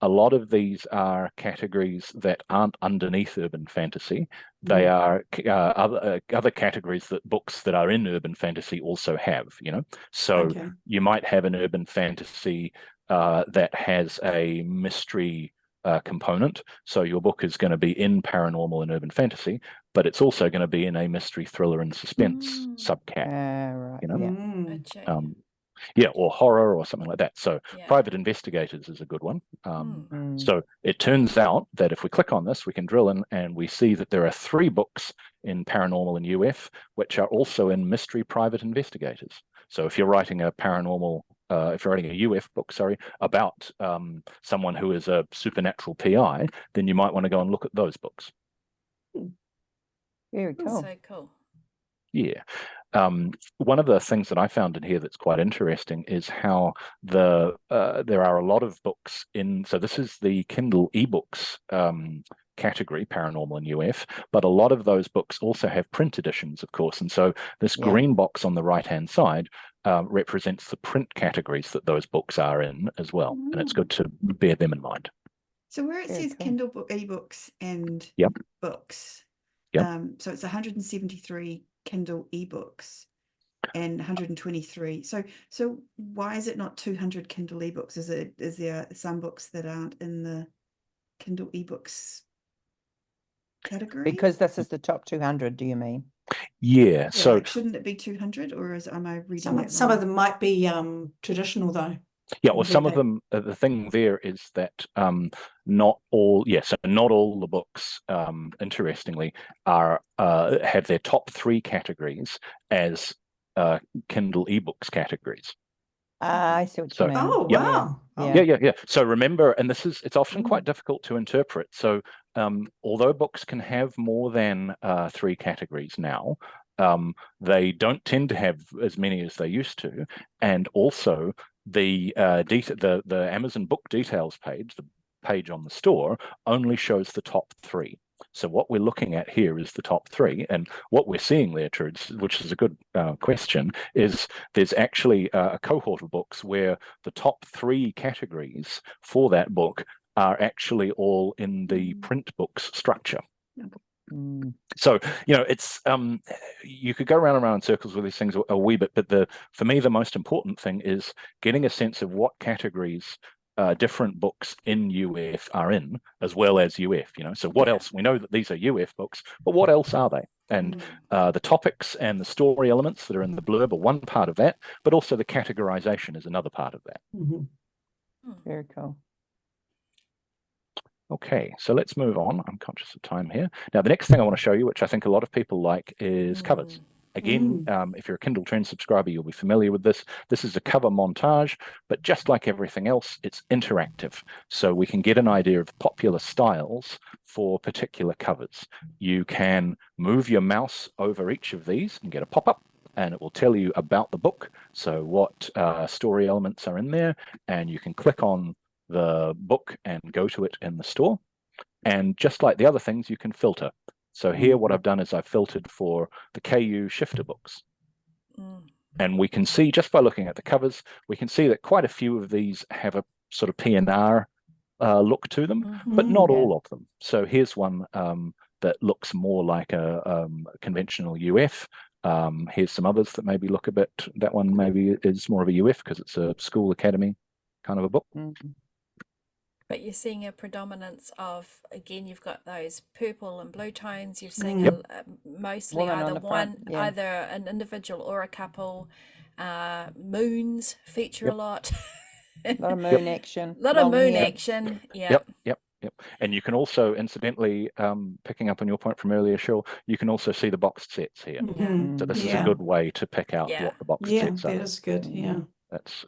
A lot of these are categories that aren't underneath urban fantasy. They are other categories that books that are in urban fantasy also have, you know. So you might have an urban fantasy that has a mystery component. So your book is going to be in paranormal and urban fantasy, but it's also going to be in a mystery, thriller, and suspense subcat. Right, you know, Gotcha. or horror or something like that. So private investigators is a good one. So it turns out that if we click on this, we can drill in and we see that there are 3 books in paranormal and UF, which are also in mystery private investigators. So if you're writing a paranormal, if you're writing a UF book, about someone who is a supernatural PI, then you might want to go and look at those books. Very cool. So cool. Yeah. One of the things that I found in here that's quite interesting is how there are a lot of books in, so this is the Kindle ebooks category, paranormal and UF, but a lot of those books also have print editions, of course. And so this green box on the right-hand side represents the print categories that those books are in as well. And it's good to bear them in mind. So where it says cool. Kindle ebooks and books, so it's 173 Kindle ebooks and 123. So why is it not 200 Kindle ebooks? Is there some books that aren't in the Kindle ebooks category? Because this is the top 200, do you mean? Yeah. So like, shouldn't it be 200, or am I reading that Some wrong? of them might be traditional though. Yeah, well, some of them, the thing there is that not all the books, interestingly, are have their top 3 categories as Kindle ebooks categories. I see what you mean. Oh, wow. Yeah. So remember, and it's often quite difficult to interpret. So although books can have more than 3 categories now, they don't tend to have as many as they used to, and also the Amazon book details page, the page on the store, only shows the top 3. So what we're looking at here is the top 3, and what we're seeing there, Trude, which is a good question, is there's actually a cohort of books where the top 3 categories for that book are actually all in the print books structure. So, you know, it's you could go around and around in circles with these things a wee bit, but for me, the most important thing is getting a sense of what categories different books in UF are in, as well as UF, you know. So what else? We know that these are UF books, but what else are they? And the topics and the story elements that are in the blurb are one part of that, but also the categorization is another part of that. Very cool. Okay, so let's move on. I'm conscious of time here. Now, the next thing I want to show you, which I think a lot of people like, is covers. Again, if you're a Kindle Trends subscriber, you'll be familiar with this. This is a cover montage, but just like everything else, it's interactive. So we can get an idea of popular styles for particular covers. You can move your mouse over each of these and get a pop-up, and it will tell you about the book. So what story elements are in there, and you can click on the book and go to it in the store. And just like the other things, you can filter. So here what I've done is I've filtered for the KU shifter books. And we can see, just by looking at the covers, we can see that quite a few of these have a sort of P&R look to them, but not all of them. So here's one that looks more like a conventional UF. Here's some others that maybe look a bit, that one maybe is more of a UF because it's a school academy kind of a book. But you're seeing a predominance of, again, you've got those purple and blue tones. You're seeing mostly either an individual or a couple. Moons feature a lot. A lot of moon action. A lot of moon action. Yep. And you can also, incidentally, picking up on your point from earlier, Cheryl, you can also see the boxed sets here. So this is a good way to pick out what the boxed sets are. Yeah, that is good. That's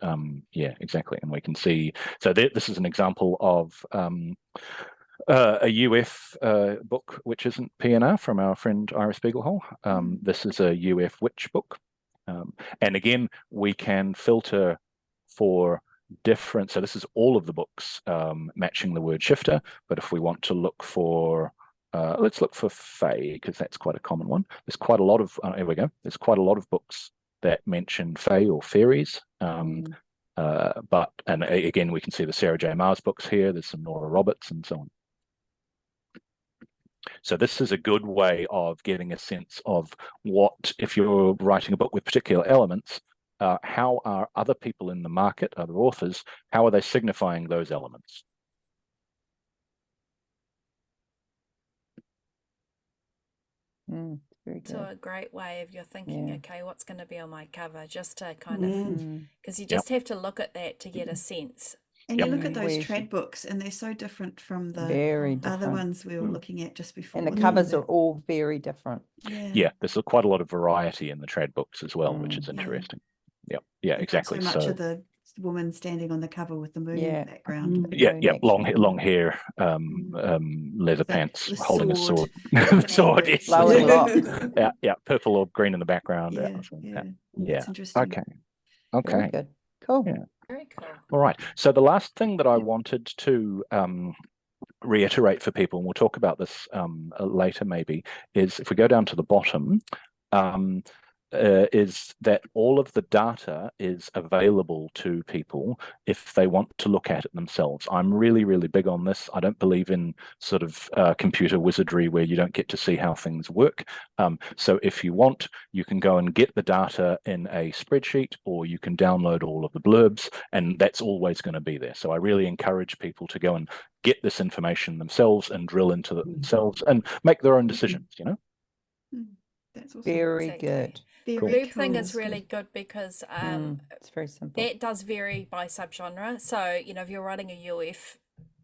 exactly. And we can see, so this is an example of a UF book which isn't P&R from our friend Iris Spiegelhol. This is a UF witch book, and again we can filter for different, so this is all of the books matching the word shifter, but if we want to look for let's look for fae, because that's quite a common one. There's quite a lot of here we go, there's quite a lot of books that mention fae or fairies, but again we can see the Sarah J. Maas books here. There's some Nora Roberts and so on. So this is a good way of getting a sense of what, if you're writing a book with particular elements, how are other people in the market, other authors, how are they signifying those elements? Very good. So a great way of you're thinking, okay, what's going to be on my cover, just to kind of, because you just have to look at that to get a sense. And you look at those trad books and they're so different from the other ones we were looking at just before. And the covers are all very different. Yeah, there's quite a lot of variety in the trad books as well, which is interesting. Yeah, exactly. So much of the woman standing on the cover with the moon in the background. Long hair, leather pants, holding a sword. Sword, yes. Purple or green in the background. That's interesting. Okay. Good. Cool. Very cool. All right. So the last thing that I wanted to reiterate for people, and we'll talk about this later maybe, is if we go down to the bottom, is that all of the data is available to people if they want to look at it themselves. I'm really, really big on this. I don't believe in sort of computer wizardry where you don't get to see how things work. So if you want, you can go and get the data in a spreadsheet, or you can download all of the blurbs, and that's always going to be there. So I really encourage people to go and get this information themselves and drill into it themselves and make their own decisions, you know? That's awesome. Very good. The blurb thing is really good because it's very simple. That does vary by subgenre. So, you know, if you're writing a UF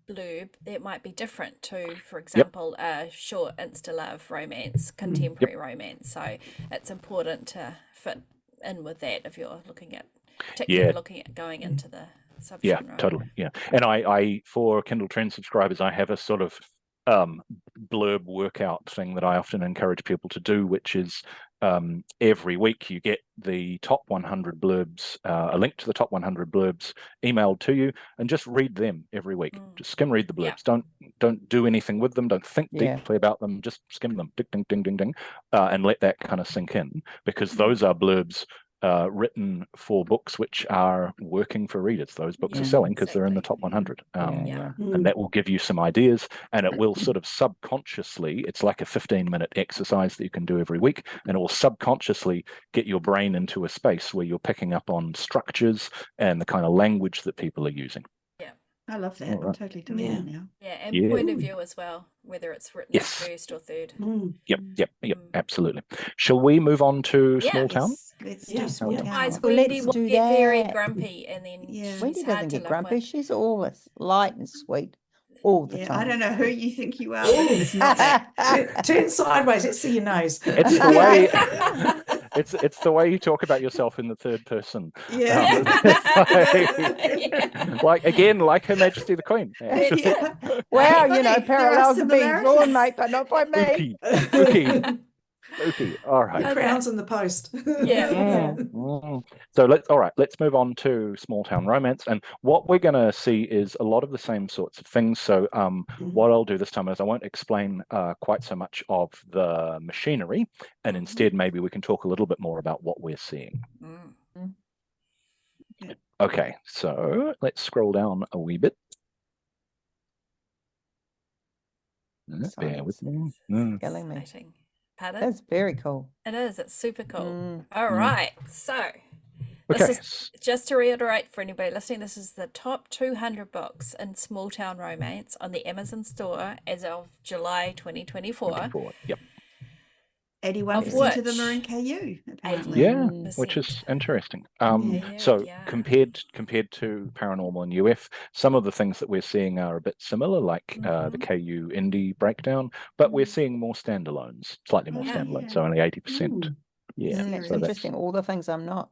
blurb, that might be different to, for example, a short insta-love romance, contemporary romance. So it's important to fit in with that if you're looking at, particularly looking at going into the subgenre. Yeah, totally. Yeah. And I for Kindle Trends subscribers, I have a sort of blurb workout thing that I often encourage people to do, which is every week you get the top 100 blurbs, a link to the top 100 blurbs emailed to you, and just read them every week. Just skim read the blurbs. Don't do anything with them. Don't think deeply about them. Just skim them, ding, ding, ding, ding, ding, and let that kind of sink in, because those are blurbs written for books which are working for readers. Those books are selling because they're in the top 100, and that will give you some ideas, and it will sort of subconsciously, it's like a 15-minute exercise that you can do every week, and it will subconsciously get your brain into a space where you're picking up on structures and the kind of language that people are using. I love that. I'm totally doing that now. And point of view as well, whether it's written first or third. Yep, absolutely. Shall we move on to Small Town? Let's do Small Town. Guys, Wendy will get very grumpy, and then Wendy doesn't get grumpy. She's always light and sweet all the time. I don't know who you think you are, but it's not that. Turn sideways. Let's see your nose. It's the way. it's the way you talk about yourself in the third person. Yeah. Like again, like Her Majesty the Queen. Actually. Yeah. Well, Funny, you know, there are parallels are being drawn, similarities. mate, but not by me. Spooky. Spooky. All right. The crowns in the post. Yeah. So let's move on to small town romance. And what we're going to see is a lot of the same sorts of things. So what I'll do this time is I won't explain quite so much of the machinery, and instead maybe we can talk a little bit more about what we're seeing. Okay, so let's scroll down a wee bit. Bear with me. Killing me. Pardon? That's very cool. It is. It's super cool. All right. So, Okay. this is, just to reiterate for anybody listening, this is the top 200 books in small town romance on the Amazon store as of July 2024. Yep. 81% of them are in KU, apparently. Yeah, which is interesting. So compared to Paranormal and UF, some of the things that we're seeing are a bit similar, like the KU indie breakdown, but we're seeing more standalones, slightly more standalones, so only 80%. Yeah, That's so interesting. All the things I'm not.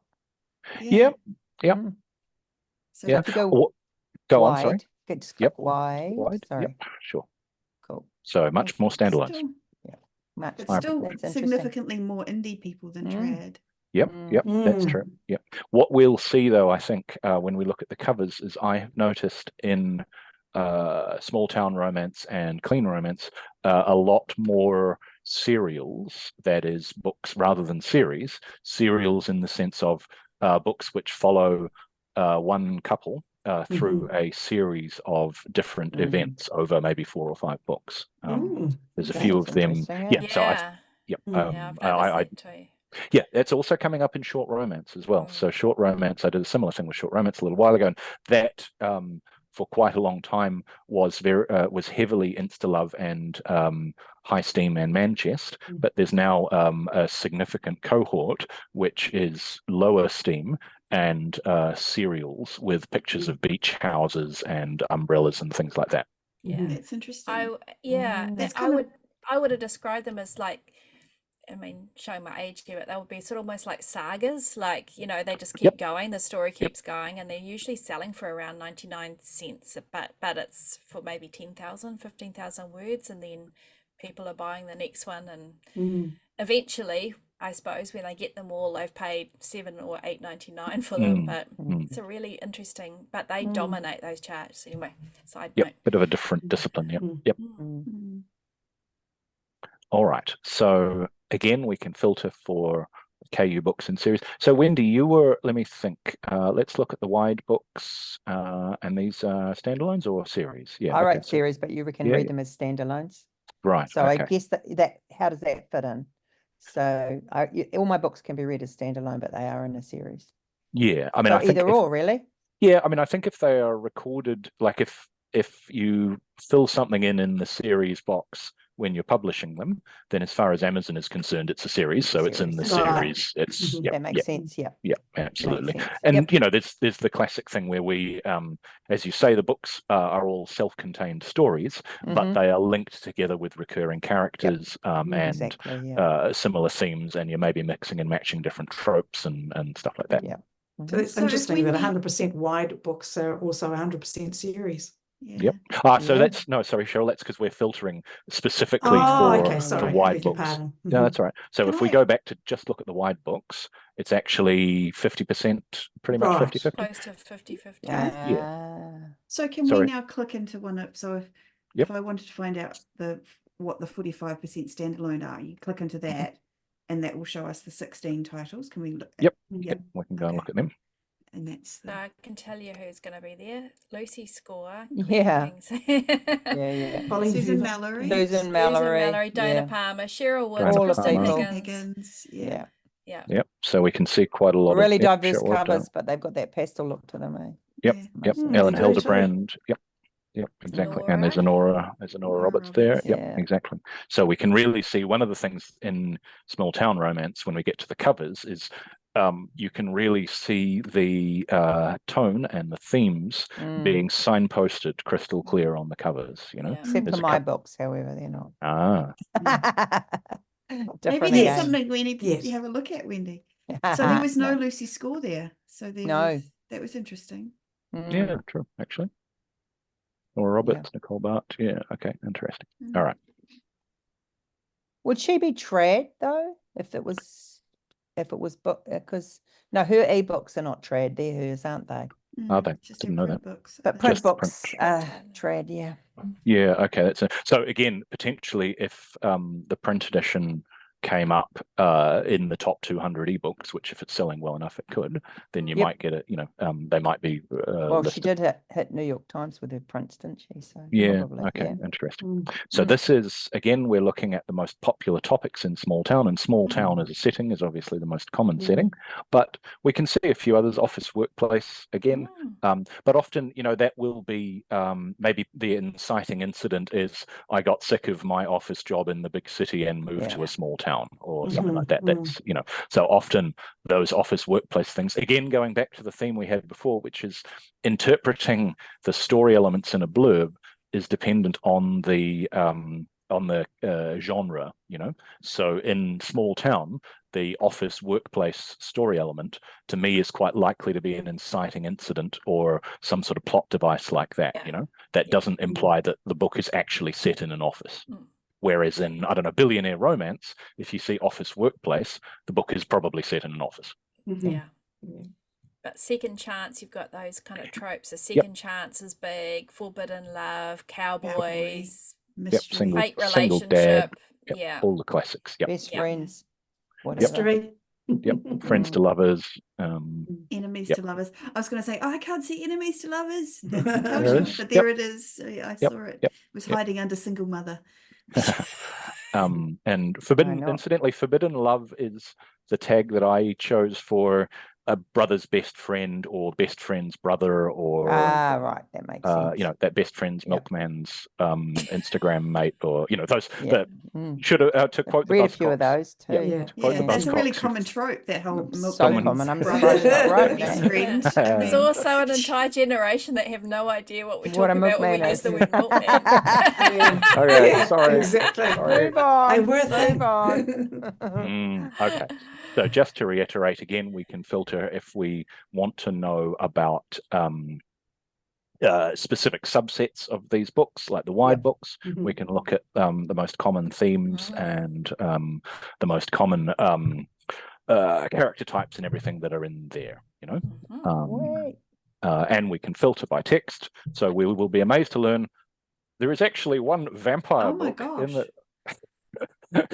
Yeah. So if you go go wide, on, sorry. Just click wide. Sorry. Yep, sure. Cool. So much more standalones. It's still significantly more indie people than trad. Yep, that's true. Yep. What we'll see, though, I think, when we look at the covers, is I have noticed in small town romance and clean romance a lot more serials, that is, books rather than series. Serials in the sense of books which follow one couple through a series of different events over maybe 4 or 5 books. There's a few of them. Yeah, that's also coming up in short romance as well. So short romance, I did a similar thing with short romance a little while ago, and that for quite a long time was heavily Insta-Love and High Steam and Manchest, but there's now a significant cohort which is lower steam and serials with pictures of beach houses and umbrellas and things like that. Yeah, it's interesting. I would have described them as like, I mean, showing my age here, but they would be sort of almost like sagas, like, you know, they just keep going, the story keeps going, and they're usually selling for around 99 cents, but it's for maybe 10,000, 15,000 words, and then people are buying the next one, and eventually, I suppose, when they get them all, they've paid $7 or $8.99 for them, but it's a really interesting, but they dominate those charts anyway. Side note. Bit of a different discipline. Yep. All right, so again, we can filter for KU books and series. So Wendy, you were, let me think, let's look at the wide books, and these are standalones or series? Yeah, I write series, but you can read them as standalones. Right. So I guess that how does that fit in? So all my books can be read as standalone, but they are in a series. Yeah, I mean, so I think either or, really. Yeah, I mean, I think if they are recorded, like if you fill something in the series box when you're publishing them, then as far as Amazon is concerned, it's a series, so it's in the series. It's that makes sense. Yeah, absolutely. And you know, there's the classic thing where we, as you say, the books are all self-contained stories, but they are linked together with recurring characters and similar themes, and you may be mixing and matching different tropes and stuff like that. Yeah. So it's interesting that 100% wide books are also 100% series. Yep. So that's sorry, Cheryl. That's because we're filtering specifically for the wide books. No, that's all right. So if we go back to just look at the wide books, it's actually 50%, pretty much 50-50. Close to 50-50. Yeah. So can we now click into one up? So if I wanted to find out what the 45% standalone are, you click into that, and that will show us the 16 titles. Can we look? Yep. We can go and look at them. And that's so I can tell you who's going to be there. Lucy Score. Susan Mallory. Dana Palmer, Cheryl Woods, Krista Higgins. Yep. So we can see quite a lot really of diverse covers, but they've got that pastel look to them, Yep. Ellen Hildebrand. Yep, exactly. And there's an Nora Roberts there. Yep, exactly. So we can really see one of the things in small town romance when we get to the covers is you can really see the tone and the themes being signposted crystal clear on the covers, you know. Except for my books, however, they're not. Different Maybe that's again. something we need to Yes. have a look at, Wendy. So there was no No. Lucy score there. So there No. was, that was interesting. Yeah, true, actually. Or Roberts, Nicole Bart. Yeah, okay, interesting. All right. Would she be trad though? If it was book, because no, her ebooks are not trad, they're hers, aren't they? Are they? Just Didn't her know that. print books. But print Just the books print. are trad, yeah. Yeah, okay. That's it. So again, potentially if the print edition came up in the top 200 ebooks, which if it's selling well enough it could, then you might get it, you know, they might be well, listed. she did hit New York Times with her prints, didn't she? So Yeah, probably, okay, interesting. So this is, again, we're looking at the most popular topics in small town, and small town as a setting is obviously the most common setting, but we can see a few others, office, workplace, again, but often, you know, that will be maybe the inciting incident is I got sick of my office job in the big city and moved to a small town or something like that. That's, you know, so often those office workplace things, again, going back to the theme we had before, which is interpreting the story elements in a blurb is dependent on the genre, you know. So in small town, the office workplace story element to me is quite likely to be an inciting incident or some sort of plot device like that, you know, that doesn't imply that the book is actually set in an office. Whereas in, I don't know, billionaire romance, if you see office workplace, the book is probably set in an office. Yeah. But second chance, you've got those kind of tropes. A second chance is big, forbidden love, cowboys, mystery, fake single relationship. dad, all the classics. Best friends. Mystery. Friends to lovers. Enemies to lovers. I was going to say, oh, I can't see enemies to lovers. That's the culture, but there it is. I saw it. It was hiding under single mother. And incidentally, forbidden love is the tag that I chose for a brother's best friend or best friend's brother, or right, that makes sense. you know, that best friend's milkman's Instagram mate, or you know, those that should have to quote read the a few of those too. That's a really common trope, that whole so common. I'm surprised not wrote that. There's also an entire generation that have no idea what we're talking about when we use the word milkman. Okay, sorry. Exactly. Move on. Move on. Okay. So just to reiterate again, we can filter if we want to know about specific subsets of these books, like the wide books. We can look at the most common themes and the most common character types and everything that are in there, you know. And we can filter by text. So we will be amazed to learn there is actually one vampire book in the...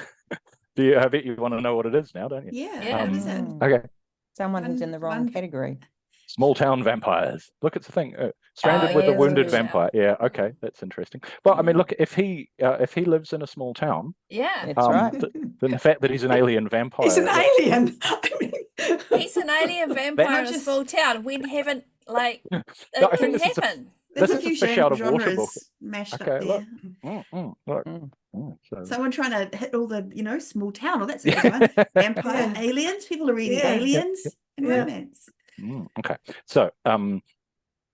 I bet you want to know what it is now, don't you? Yeah. What is it? Okay. Someone who's in the wrong category. Small town vampires. Look, it's the thing. Stranded with a wounded vampire. Yeah. Okay, that's interesting. But I mean, look, if he lives in a small town, that's right. Then the fact that he's an alien vampire. He's an alien. I mean, he's an alien vampire in a small town. We haven't it can happen. There's this a few is a fish out of water book. genres mashed up there. Someone trying to hit all the, you know, small town. Oh, that's a good one. Vampire, aliens. People are reading aliens and romance. Okay, so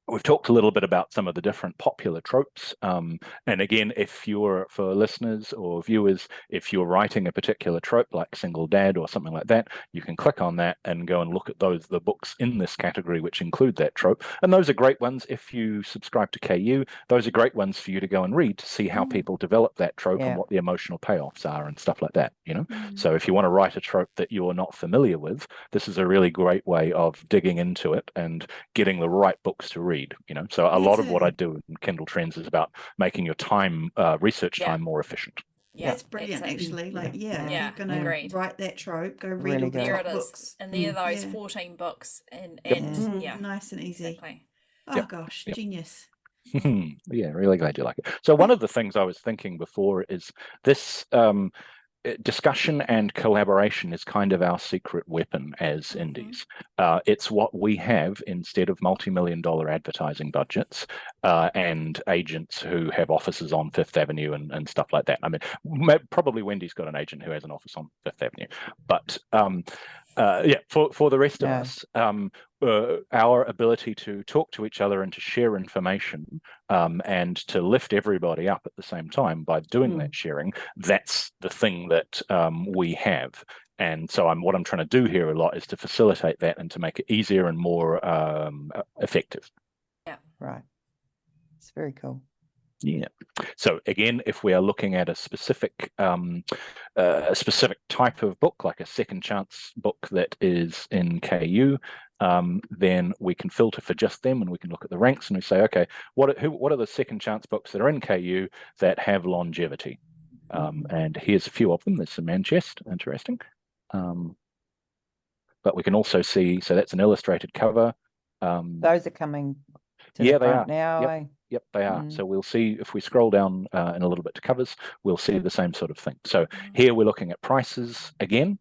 we've talked a little bit about some of the different popular tropes. And again, for listeners or viewers, if you're writing a particular trope like single dad or something like that, you can click on that and go and look at the books in this category which include that trope. And those are great ones. If you subscribe to KU, those are great ones for you to go and read to see how people develop that trope and what the emotional payoffs are and stuff like that, you know. So if you want to write a trope that you're not familiar with, this is a really great way of digging into it and getting the right books to read. You know, so a lot of what I do in Kindle Trends is about making your time, research time, more efficient. Yeah, that's brilliant, actually. Like, if you're going to write that trope, go read all the books. And there are those 14 books, and nice and easy. Exactly. Oh gosh, genius. Yeah, really glad you like it. So one of the things I was thinking before is this discussion and collaboration is kind of our secret weapon as indies. It's what we have instead of multi-million-dollar advertising budgets and agents who have offices on Fifth Avenue and stuff like that. I mean, probably Wendy's got an agent who has an office on Fifth Avenue, but for the rest of us, our ability to talk to each other and to share information and to lift everybody up at the same time by doing that sharing, that's the thing that we have. And so what I'm trying to do here a lot is to facilitate that and to make it easier and more effective. Yeah. Right. It's very cool. Yeah. So again, if we are looking at a specific type of book, like a second chance book that is in KU, then we can filter for just them, and we can look at the ranks and we say, okay, what are the second chance books that are in KU that have longevity? And here's a few of them. There's some Manchester, interesting. But we can also see, so that's an illustrated cover. Those are coming to yeah, the they front are. now. Yep. Yep, they are. So we'll see, if we scroll down in a little bit to covers, we'll see the same sort of thing. So here we're looking at prices again.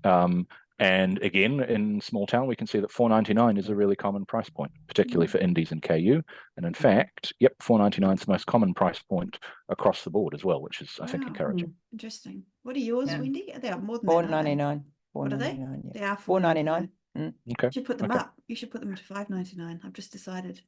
And again, in small town, we can see that $4.99 is a really common price point, particularly for indies and KU. And in fact, yep, $4.99 is the most common price point across the board as well, which is, I think, encouraging. Interesting. What are yours, Wendy? They are more than $4.99. What are they? Yeah. They are $4.99. Okay. You should put them up. You should put them to $5.99. I've just decided.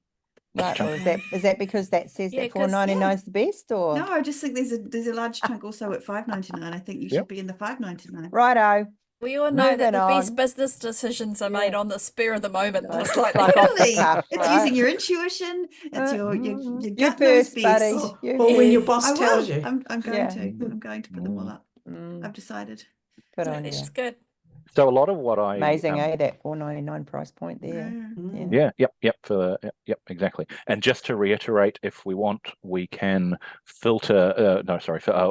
Right. Well, is that because that says that $4.99 is the best, or no? I just think there's a large chunk also at $5.99. I think you should be in the $5.99. Righto. We all know that the best business decisions are made on the spur of the moment, just like totally. It's using your intuition. It's your gut knows best. buddy. Or when your boss tells you. I'm going to put them all up. I've decided. Good on you. It's good. So a lot of what I amazing, that $4.99 price point there. Yep, exactly. And just to reiterate, if we want, we can filter.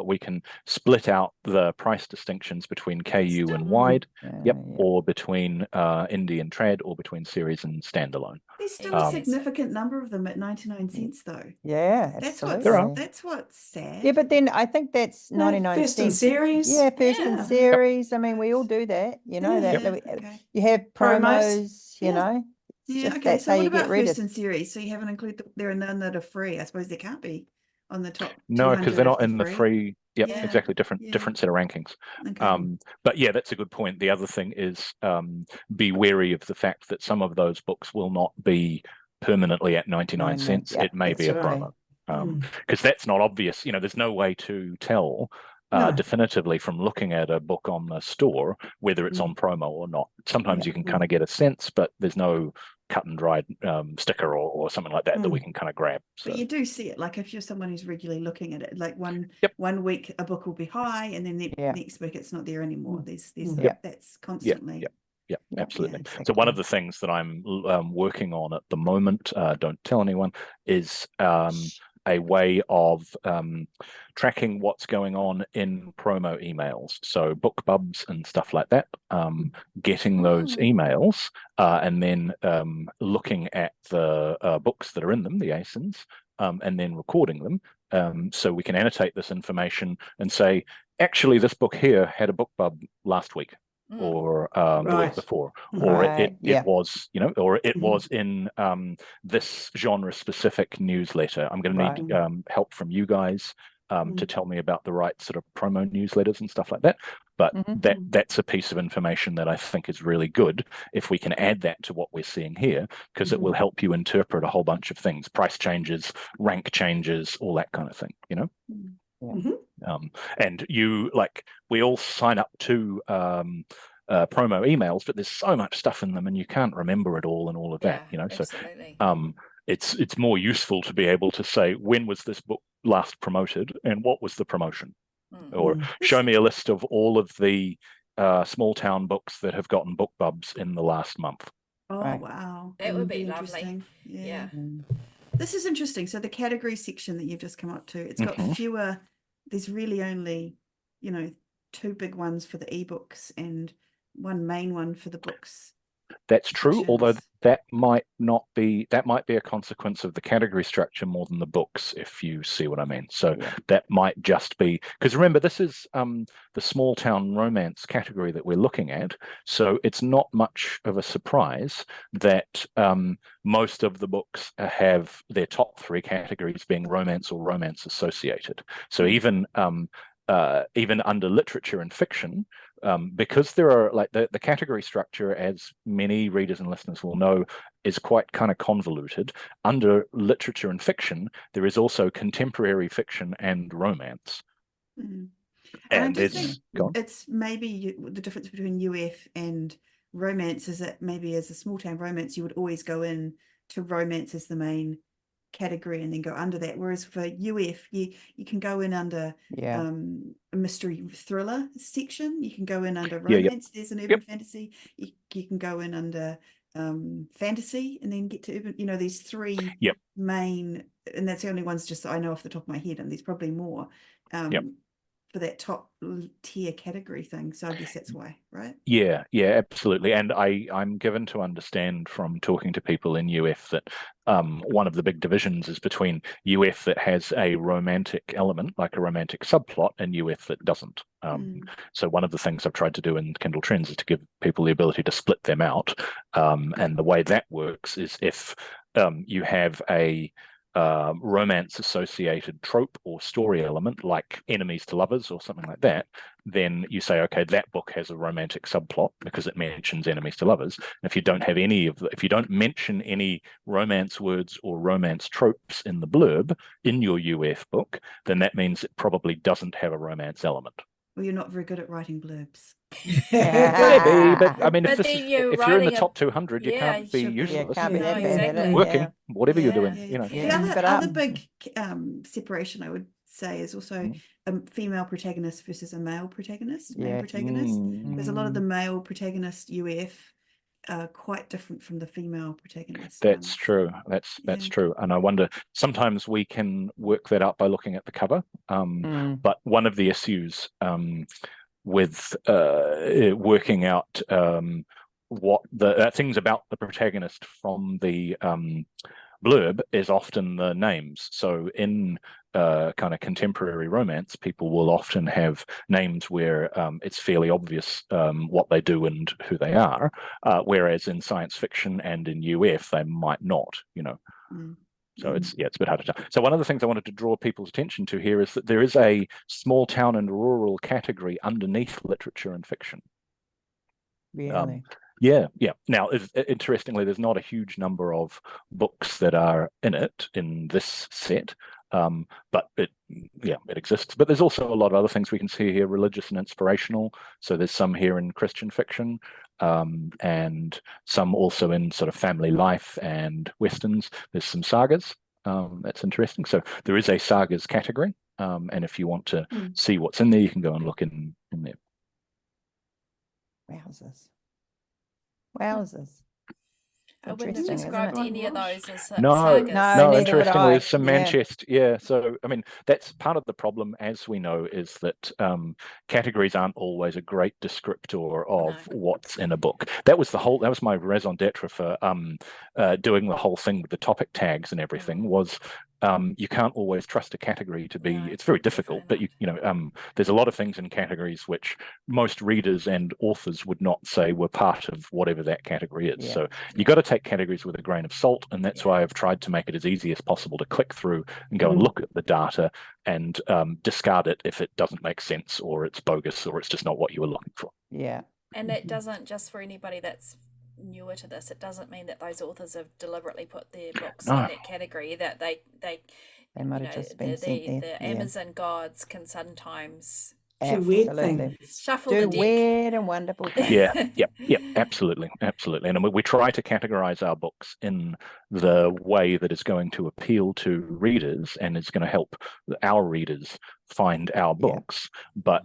We can split out the price distinctions between KU and wide. Or between indie and trad, or between series and standalone. There's still a significant number of them at 99 cents, though. Yeah, that's what's sad. Yeah, but then I think that's 99 first cents. in series. Yeah, first in series. I mean, we all do that. You know you have promos. You know. Okay. So what about first in series? So you haven't included there are none that are free. I suppose there can't be on the top. No, because they're not in the free. Yep, exactly. Different set of rankings. Okay. But yeah, that's a good point. The other thing is be wary of the fact that some of those books will not be permanently at 99 cents. It may be a promo. Because that's not obvious. You know, there's no way to tell definitively from looking at a book on the store whether it's on promo or not. Sometimes you can kind of get a sense, but there's no cut and dried sticker or something like that that we can kind of grab. So. But you do see it, like if you're someone who's regularly looking at it, like one week a book will be high and then the next week it's not there anymore. There's that's constantly. Yeah, absolutely. So one of the things that I'm working on at the moment, don't tell anyone, is a way of tracking what's going on in promo emails. So BookBubs and stuff like that, getting those emails and then looking at the books that are in them, the ASINs, and then recording them. So we can annotate this information and say, actually, this book here had a BookBub last week. Or the week before, or it was, or it was in this genre specific newsletter. I'm going to need help from you guys to tell me about the right sort of promo newsletters and stuff like that. But that's a piece of information that I think is really good if we can add that to what we're seeing here, because it will help you interpret a whole bunch of things, price changes, rank changes, all that kind of thing, and we all sign up to promo emails, but there's so much stuff in them and you can't remember it all and all of that, absolutely. So it's more useful to be able to say, when was this book last promoted and what was the promotion? Or show me a list of all of the small town books that have gotten BookBubs in the last month. Wow, that would be lovely. Yeah. This is interesting. So the category section that you've just come up to, it's got fewer. There's really only, 2 big ones for the ebooks and one main one for the books. That's true, although that might be a consequence of the category structure more than the books, if you see what I mean. So that might just be, because remember, this is the small town romance category that we're looking at. So it's not much of a surprise that most of the books have their top 3 categories being romance or romance associated. So even even under literature and fiction, because there are like the category structure, as many readers and listeners will know, is quite kind of convoluted. Under literature and fiction, there is also contemporary fiction and romance. Mm. And I just there's think it's maybe the difference between UF and romance is that maybe as a small town romance, you would always go in to romance as the main category and then go under that, whereas for UF you can go in under a mystery thriller section, you can go in under romance, there's an urban fantasy, you can go in under fantasy and then get to urban, you know, these three main, and that's the only ones just that I know off the top of my head, and there's probably more for that top tier category thing. So I guess that's why, right? Yeah, absolutely. And I'm given to understand from talking to people in UF that one of the big divisions is between UF that has a romantic element, like a romantic subplot, and UF that doesn't. So one of the things I've tried to do in Kindle Trends is to give people the ability to split them out. And the way that works is if you have a romance associated trope or story element like enemies to lovers or something like that, then you say, okay, that book has a romantic subplot because it mentions enemies to lovers. And if you don't have any of if you don't mention any romance words or romance tropes in the blurb in your UF book, then that means it probably doesn't have a romance element. Well, you're not very good at writing blurbs. Maybe, but I mean, if you're in the top 200, you can't be useless. Can't be that bad at it. Working, whatever you're doing, you know. The other big separation I would say is also a female protagonist versus a male protagonist, main protagonist. There's a lot of the male protagonist UF are quite different from the female protagonist. That's true. That's true. And I wonder, sometimes we can work that out by looking at the cover. But one of the issues with working out what the things about the protagonist from the blurb is often the names. So in kind of contemporary romance, people will often have names where it's fairly obvious what they do and who they are, whereas in science fiction and in UF they might not, you know. So it's a bit hard to tell. So one of the things I wanted to draw people's attention to here is that there is a small town and rural category underneath literature and fiction. Really? Yeah. Now, interestingly, there's not a huge number of books that are in it in this set, but it exists. But there's also a lot of other things we can see here, religious and inspirational. So there's some here in Christian fiction, and some also in sort of family life and westerns. There's some sagas. That's interesting. So there is a sagas category, and if you want to see what's in there, you can go and look in there. Wowzers. I wouldn't have described any of those as sagas. No, interestingly, there's some Manchester. So, I mean, that's part of the problem, as we know, is that categories aren't always a great descriptor of what's in a book. That was my raison d'etre for doing the whole thing with the topic tags and everything was, you can't always trust a category to be, it's very difficult, but there's a lot of things in categories which most readers and authors would not say were part of whatever that category is. So you got to take categories with a grain of salt, and that's why I've tried to make it as easy as possible to click through and go and look at the data and discard it if it doesn't make sense or it's bogus or it's just not what you were looking for. And that doesn't, just for anybody that's newer to this, it doesn't mean that those authors have deliberately put their books in that category, that they might have just been the Amazon gods can sometimes shuffle the deck. Weird and wonderful things. Absolutely. And we try to categorize our books in the way that is going to appeal to readers and is going to help our readers find our books, but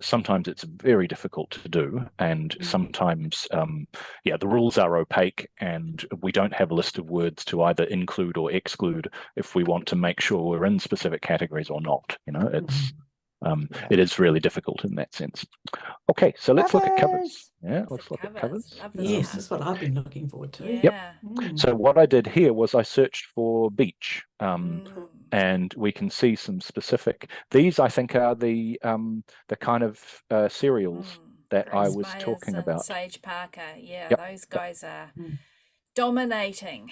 sometimes it's very difficult to do, and sometimes the rules are opaque and we don't have a list of words to either include or exclude if we want to make sure we're in specific categories or not. It's it is really difficult in that sense. Okay, so let's look at covers. Let's look at covers. Yes, that's what I've been looking forward to. So what I did here was I searched for beach, and we can see some specific. These I think are the kind of serials that Grace I was Myers talking and about. Sage Parker, those guys are dominating.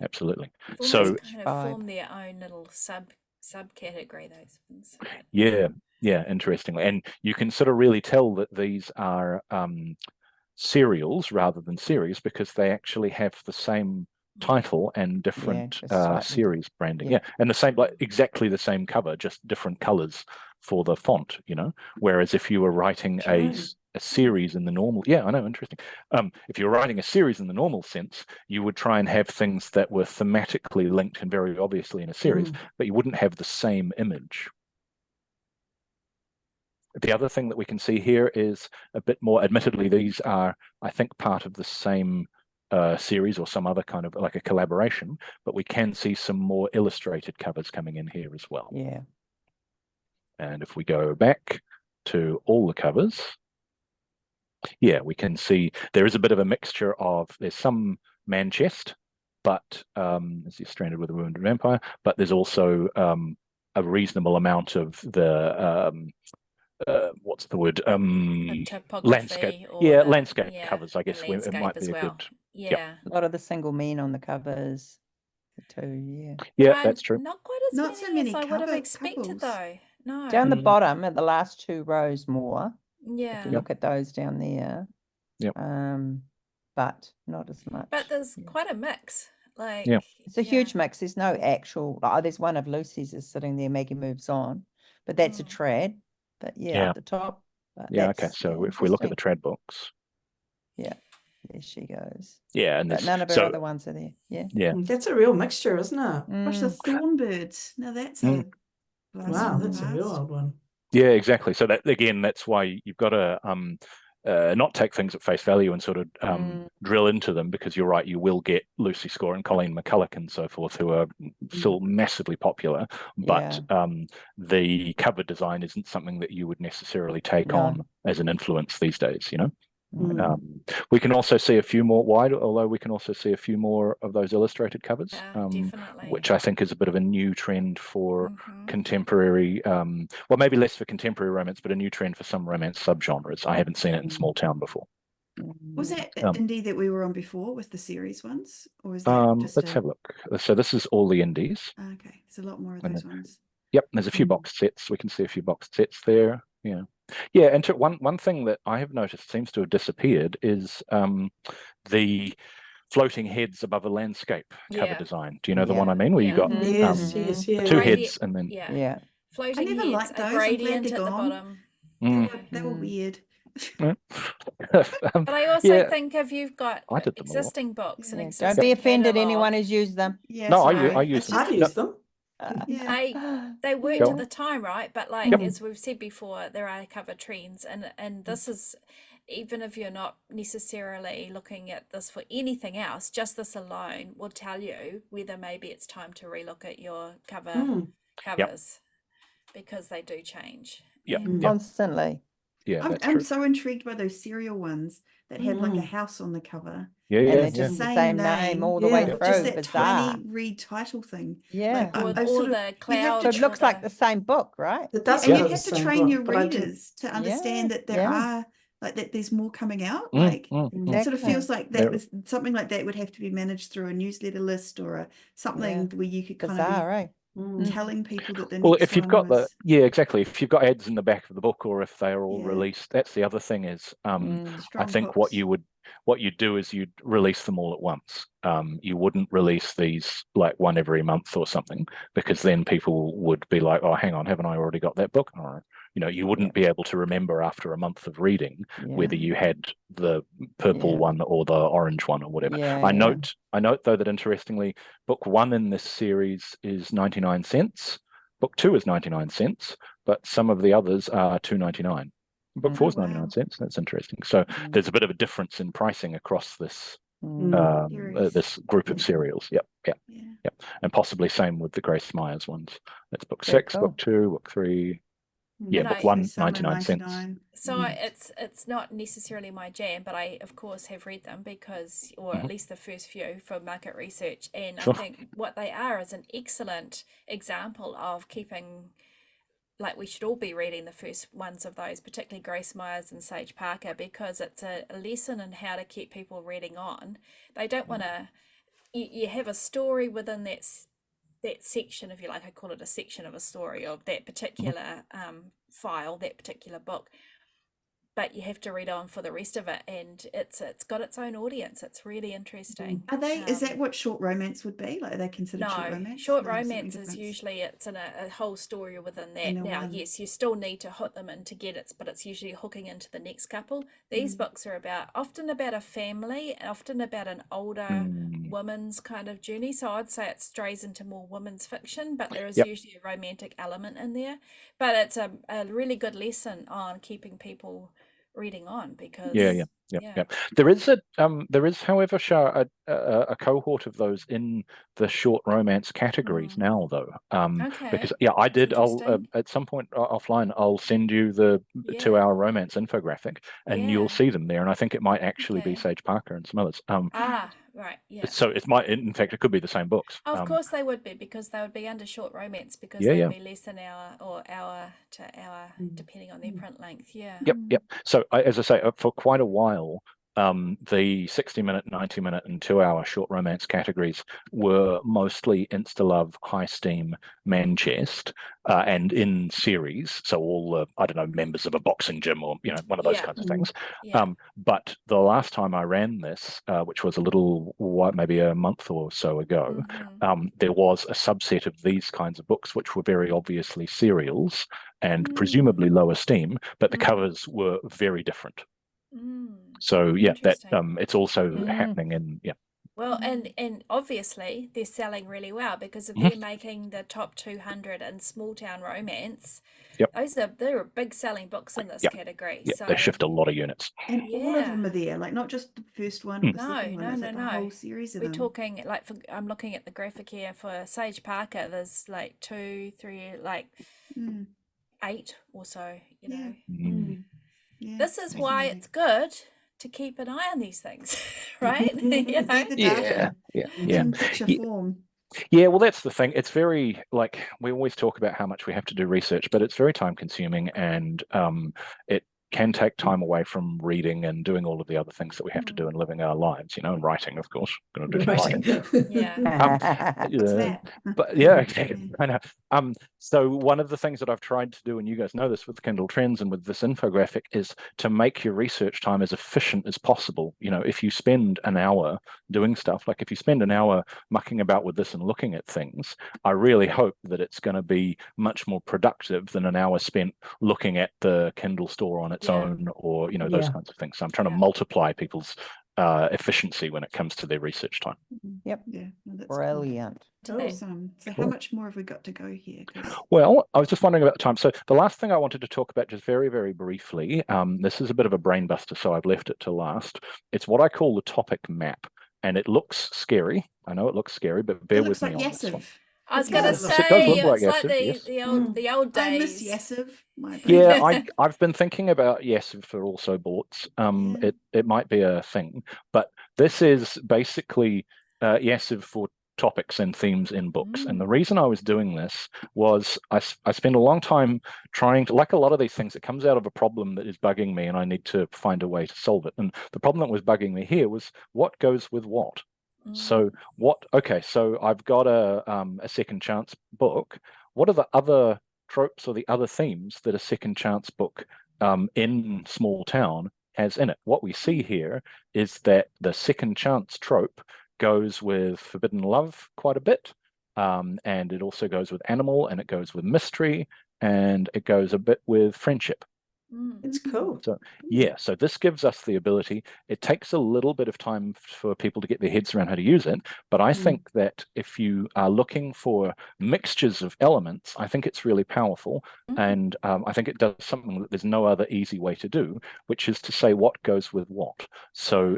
Absolutely. So kind of form their own little subcategory, those ones. Yeah, interestingly. And you can sort of really tell that these are serials rather than series because they actually have the same title and different series branding. Yeah, and the same, like exactly the same cover, just different colors for the font, whereas if you were writing a series in the normal, I know, interesting. If you're writing a series in the normal sense, you would try and have things that were thematically linked and very obviously in a series, but you wouldn't have the same image. The other thing that we can see here is a bit more, admittedly, these are, I think, part of the same series or some other kind of like a collaboration, but we can see some more illustrated covers coming in here as well. Yeah. And if we go back to all the covers, we can see there is a bit of a mixture of, there's some man chest, but as you're stranded with a wounded vampire, but there's also a reasonable amount of the what's the word? Landscape. Landscape covers, I guess. It might be a good. Yeah. A lot of the single men on the covers too. Yeah, that's true. Not quite as Not so many many as I would have couples. expected, though. No. Down the bottom at the last 2 rows more. Yeah. If you look at those down there. Yep. But not as much. But there's quite a mix. Like it's a huge mix. There's no actual. There's one of Lucy's is sitting there. Maggie moves on, but that's a trad. But at the top. Okay. So if we look at the trad books. Yeah, there she goes. Yeah, and but none of her other ones are there. Yeah. That's a real mixture, isn't it? Gosh, the Thornbirds. Now that's a wow, that's a real old one. Yeah, exactly. So that again, that's why you've got to not take things at face value and sort of drill into them, because you're right, you will get Lucy Score and Colleen McCulloch and so forth, who are still massively popular, but the cover design isn't something that you would necessarily take on as an influence these days, we can also see a few more wide, although we can also see a few more of those illustrated covers, which I think is a bit of a new trend for contemporary, well, maybe less for contemporary romance, but a new trend for some romance subgenres. I haven't seen it in Small Town before. Was that indie that we were on before with the series ones, or was that just let's have a look. So this is all the indies. Okay, there's a lot more of those ones. Yep, there's a few box sets. We can see a few box sets there. Yeah, and one thing that I have noticed seems to have disappeared is the floating heads above a landscape cover design. Do you know the one I mean, where you got the 2 heads and then floating I never heads, liked those. a gradient at the bottom. They were weird. But I also think if you've got I did them existing books and existing don't be offended catalog, anyone who's used them. No, I use them. I've used them. They worked at the time, right? But like as we've said before, there are cover trends, and this is, even if you're not necessarily looking at this for anything else, just this alone will tell you whether maybe it's time to relook at your covers, because they do change. Constantly. I'm so intrigued by those serial ones that had like a house on the cover. And they're just the same name all the way through. Just that Bizarre. tiny read title thing. Yeah. Or the cloud. So it looks like the same book, right? It does. And you have to train your readers to understand that there are that there's more coming out. Like it sort of feels like that was something like that would have to be managed through a newsletter list or something where you could kind of be telling people that the next if you've got exactly, if you've got ads in the back of the book, or if they're all released, that's the other thing is I think what you'd do is you'd release them all at once. You wouldn't release these like one every month or something, because then people would be like, oh, hang on, haven't I already got that book? Or, you wouldn't be able to remember after a month of reading whether you had the purple one or the orange one or whatever. I note though that interestingly, book 1 in this series is 99 cents, book 2 is 99 cents, but some of the others are $2.99. Book 4 is 99 cents. That's interesting. So there's a bit of a difference in pricing across this this group of serials. Yep. And possibly same with the Grace Myers ones. That's book 6, book 2, book 3. Book 1, 99 cents. So it's not necessarily my jam, but I of course have read them because, or at least the first few, for market research, and I think what they are is an excellent example of keeping, like, we should all be reading the first ones of those, particularly Grace Myers and Sage Parker, because it's a lesson in how to keep people reading on. They don't want to, you have a story within that that section, if you like, I call it a section of a story of that particular file, that particular book. But you have to read on for the rest of it, and it's got its own audience. It's really interesting. Are they? Is that what short romance would be? Like, are they considered short romance? Short romance is usually it's in a whole story within that. Now, yes, you still need to hook them in to get it, but it's usually hooking into the next couple. These books are often about a family, often about an older woman's kind of journey. So I'd say it strays into more women's fiction, but there is usually a romantic element in there. But it's a really good lesson on keeping people reading on, because there is, however, Shah, a cohort of those in the short romance categories now, though. Because I did. I'll at some point offline, I'll send you the 2-hour romance infographic, and you'll see them there. And I think it might actually be Sage Parker and some others. Right, yeah. So it might, in fact, it could be the same books. Of course they would be, because they would be under short romance, because they'd be less than hour to hour, depending on their print length. Yep. So as I say, for quite a while, the 60-minute, 90-minute, and 2-hour short romance categories were mostly Insta-Love, High Steam, Manchest, and in series. So all the, I don't know, members of a boxing gym, or one of those kinds of things. But the last time I ran this, which was a little, maybe a month or so ago, there was a subset of these kinds of books, which were very obviously serials and presumably low esteem, but the covers were very different. So that it's also happening in well, and obviously they're selling really well, because if they're making the top 200 in small town romance, they're big selling books in this category. So they shift a lot of units, and all of them are there, like not just the first one or the second one. No, the whole series of them. We're talking like, I'm looking at the graphic here for Sage Parker. There's like 2, 3, like 8 or so. This is why it's good to keep an eye on these things, right? In picture form. Yeah, well, that's the thing. It's very, like, we always talk about how much we have to do research, but it's very time consuming, and it can take time away from reading and doing all of the other things that we have to do in living our lives, and writing, of course. Going to do writing. But exactly. I know. So one of the things that I've tried to do, and you guys know this with Kindle Trends and with this infographic, is to make your research time as efficient as possible. If you spend an hour doing stuff, like if you spend an hour mucking about with this and looking at things, I really hope that it's going to be much more productive than an hour spent looking at the Kindle Store on its own, or those kinds of things. So I'm trying to multiply people's efficiency when it comes to their research time. Brilliant. Awesome. So how much more have we got to go here? Well, I was just wondering about the time. So the last thing I wanted to talk about, just very, very briefly, this is a bit of a brain buster, so I've left it to last. It's what I call the topic map, and it looks scary. I know it looks scary, but bear with me on this one. I was going to say, it's like the old days. I miss Yesiv. I've been thinking about Yesiv for also boards. It might be a thing, but this is basically Yesiv for topics and themes in books. And the reason I was doing this was I spent a long time trying to, like a lot of these things, it comes out of a problem that is bugging me, and I need to find a way to solve it. And the problem that was bugging me here was what goes with what. So so I've got a second chance book. What are the other tropes or the other themes that a second chance book in small town has in it? What we see here is that the second chance trope goes with forbidden love quite a bit, and it also goes with animal, and it goes with mystery, and it goes a bit with friendship. It's cool. So so this gives us the ability. It takes a little bit of time for people to get their heads around how to use it, but I think that if you are looking for mixtures of elements, I think it's really powerful. And I think it does something that there's no other easy way to do, which is to say what goes with what. So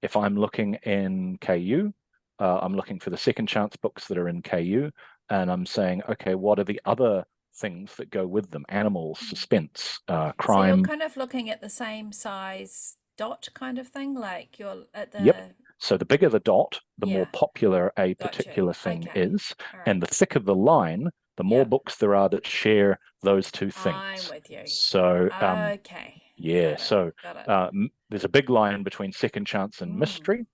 if I'm looking in KU, I'm looking for the second chance books that are in KU, and I'm saying, okay, what are the other things that go with them? Animals, suspense, crime. So you're kind of looking at the same size dot kind of thing, like you're at the... So the bigger the dot, the more popular a particular thing is. And the thicker the line, the more books there are that share those two things. I'm with you. So so there's a big line between second chance and mystery.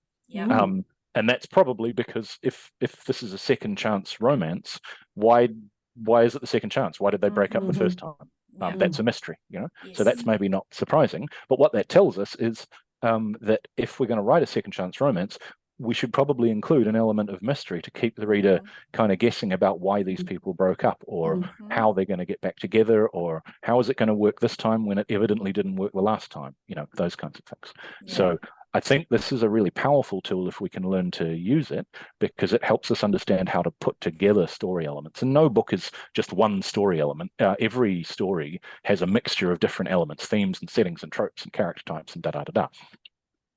And that's probably because if this is a second chance romance, why is it the second chance? Why did they break up the first time? That's a mystery, you know. Yes. So that's maybe not surprising. But what that tells us is that if we're going to write a second chance romance, we should probably include an element of mystery to keep the reader kind of guessing about why these people broke up, or how they're going to get back together, or how is it going to work this time when it evidently didn't work the last time, you know, those kinds of things. So I think this is a really powerful tool if we can learn to use it, because it helps us understand how to put together story elements. And no book is just one story element. Every story has a mixture of different elements, themes and settings and tropes and character types and da-da-da-da.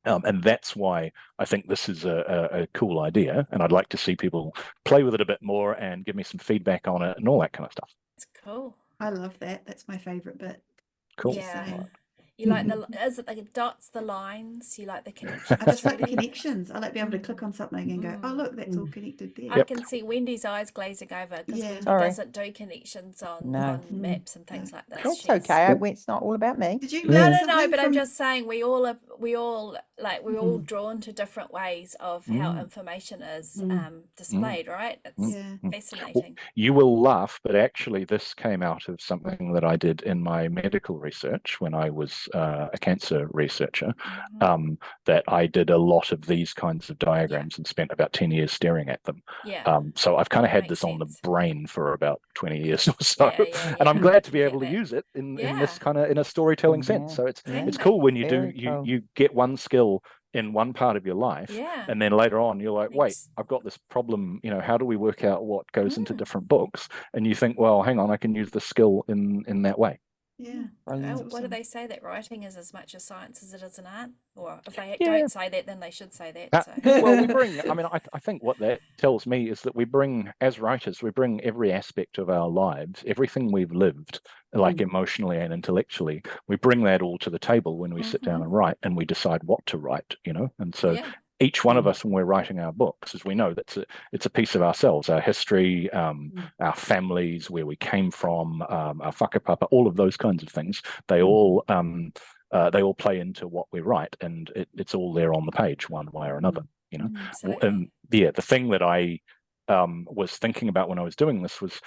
And that's why I think this is a cool idea. And I'd like to see people play with it a bit more and give me some feedback on it and all that kind of stuff. It's cool. I love that. That's my favorite bit. Cool. Yeah. You like is it like it dots, the lines? You like the connections? I just like the connections. I like being able to click on something and go, oh, look, that's all connected there. I can see Wendy's eyes glazing over because Wendy doesn't do connections on maps and things like that. That's okay. It's not all about me. Did you No, but I'm just saying we're all drawn to different ways of how information is displayed, right? It's fascinating. Well, you will laugh, but actually this came out of something that I did in my medical research when I was a cancer researcher, that I did a lot of these kinds of diagrams and spent about 10 years staring at them. So I've kind of had this on the brain for about 20 years or so, and I'm glad to be able to use it in this kind of in a storytelling sense. So it's cool when you you get one skill in one part of your life, and then later on you're like, wait, I've got this problem, you know, how do we work out what goes into different books? And you think, well, hang on, I can use the skill in that way. What do they say, that writing is as much a science as it is an art? Or if they don't say that, then they should say that. Well, we bring, I mean, I think what that tells me is that we bring, as writers, we bring every aspect of our lives, everything we've lived, like emotionally and intellectually, we bring that all to the table when we sit down and write, and we decide what to write, you know. And so each one of us, when we're writing our books, as we know, it's a piece of ourselves, our history, our families, where we came from, our whakapapa, all of those kinds of things. They all play into what we write, and it's all there on the page one way or another, you know. And the thing that I was thinking about when I was doing this was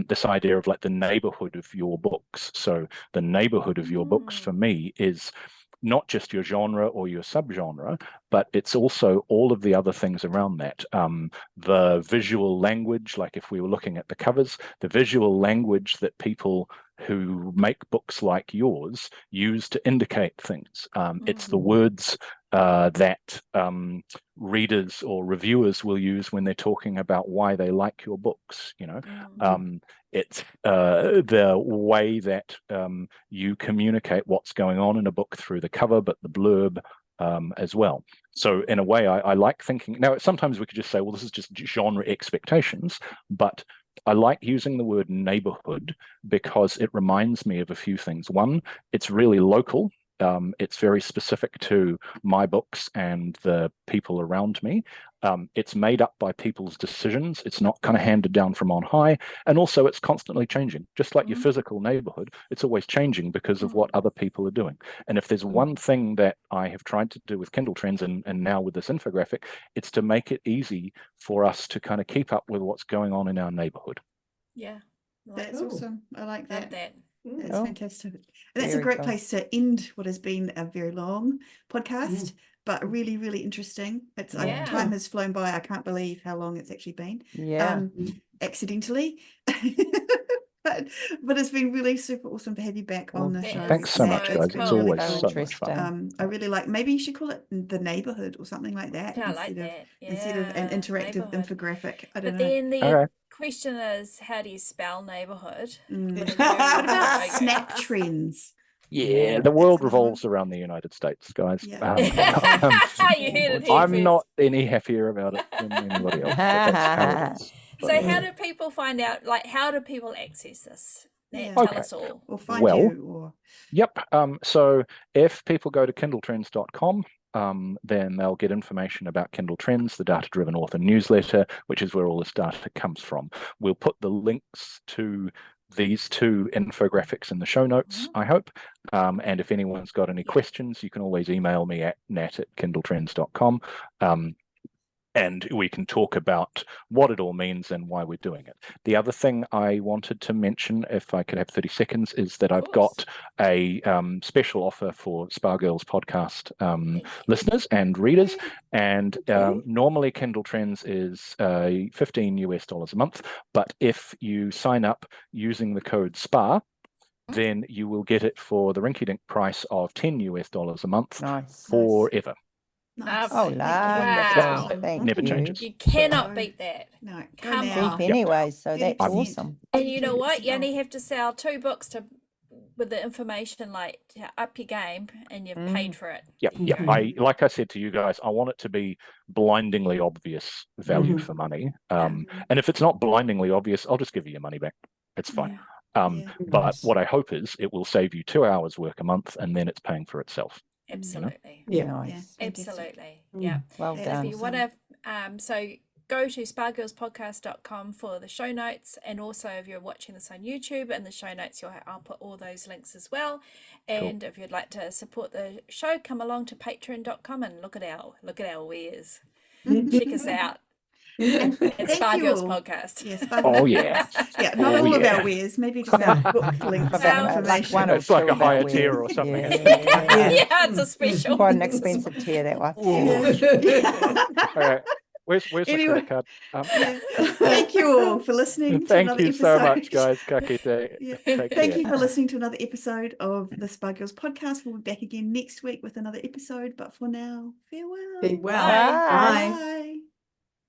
this idea of like the neighborhood of your books. So the neighborhood of your books for me is not just your genre or your subgenre, but it's also all of the other things around that. The visual language, like if we were looking at the covers, the visual language that people who make books like yours use to indicate things. It's the words that readers or reviewers will use when they're talking about why they like your books, you know. It's the way that you communicate what's going on in a book through the cover, but the blurb as well. So in a way, I like thinking, now sometimes we could just say, well, this is just genre expectations, but I like using the word neighborhood because it reminds me of a few things. One, it's really local. It's very specific to my books and the people around me. It's made up by people's decisions. It's not kind of handed down from on high. And also it's constantly changing. Just like your physical neighborhood, it's always changing because of what other people are doing. And if there's one thing that I have tried to do with Kindletrends and now with this infographic, it's to make it easy for us to kind of keep up with what's going on in our neighborhood. Yeah. That's awesome. I like that. Love that. That's fantastic. And that's a great place to end what has been a very long podcast, but really, really interesting. It's time has flown by. I can't believe how long it's actually been. Accidentally. But it's been really super awesome to have you back on the show. Thanks so much, guys. It's always so much fun. I really like, maybe you should call it the neighborhood or something like that. Yeah, I like that. Instead of an interactive infographic. I don't know. Then the question is, how do you spell neighborhood? What about snap trends? Yeah, the world revolves around the United States, guys. I'm not any happier about it than anybody else. That's how it is. So how do people find out, like, how do people access this? Tell us all. Or find you. Or... Yep. So if people go to kindletrends.com, then they'll get information about Kindle Trends, the data-driven author newsletter, which is where all this data comes from. We'll put the links to these two infographics in the show notes, I hope. And if anyone's got any questions, you can always email me at nat@kindletrends.com. and we can talk about what it all means and why we're doing it. The other thing I wanted to mention, if I could have 30 seconds, is that I've got a special offer for Spa Girls podcast listeners and readers. And normally Kindletrends is $15 US a month, but if you sign up using the code SPA, then you will get it for the rinky-dink price of $10 US a month forever. Nice. Oh, Wow. Thank Never you. changes. You cannot beat that. No, go Come now. on. Anyway, so that's 30%. awesome. And you know what? You 30% only off. have to sell 2 books with the information, like, to up your game, and you've paid for it. Yeah. Like I said to you guys, I want it to be blindingly obvious value for money. And if it's not blindingly obvious, I'll just give you your money back. It's fine. But what I hope is it will save you 2 hours work a month, and then it's paying for itself. Absolutely. Nice. Absolutely. Yeah. Well done. If you want to, so go to spargirlspodcast.com for the show notes, and also if you're watching this on YouTube, in the show notes I'll put all those links as well. And if you'd like to support the show, come along to patreon.com and look at our wares. Check us out. It's Spa Girls Podcast. Yes. Not all of our wares, maybe just our book links and information. It's like a higher tier or something. Yeah, it's a special. Quite an expensive tier, that one. All right. Where's the credit card? Thank you all for listening to another episode. So much, guys. Ka kite. Thank you for listening to another episode of the Spa Girls Podcast. We'll be back again next week with another episode, but for now, farewell. Be well. Bye. Bye. Bye.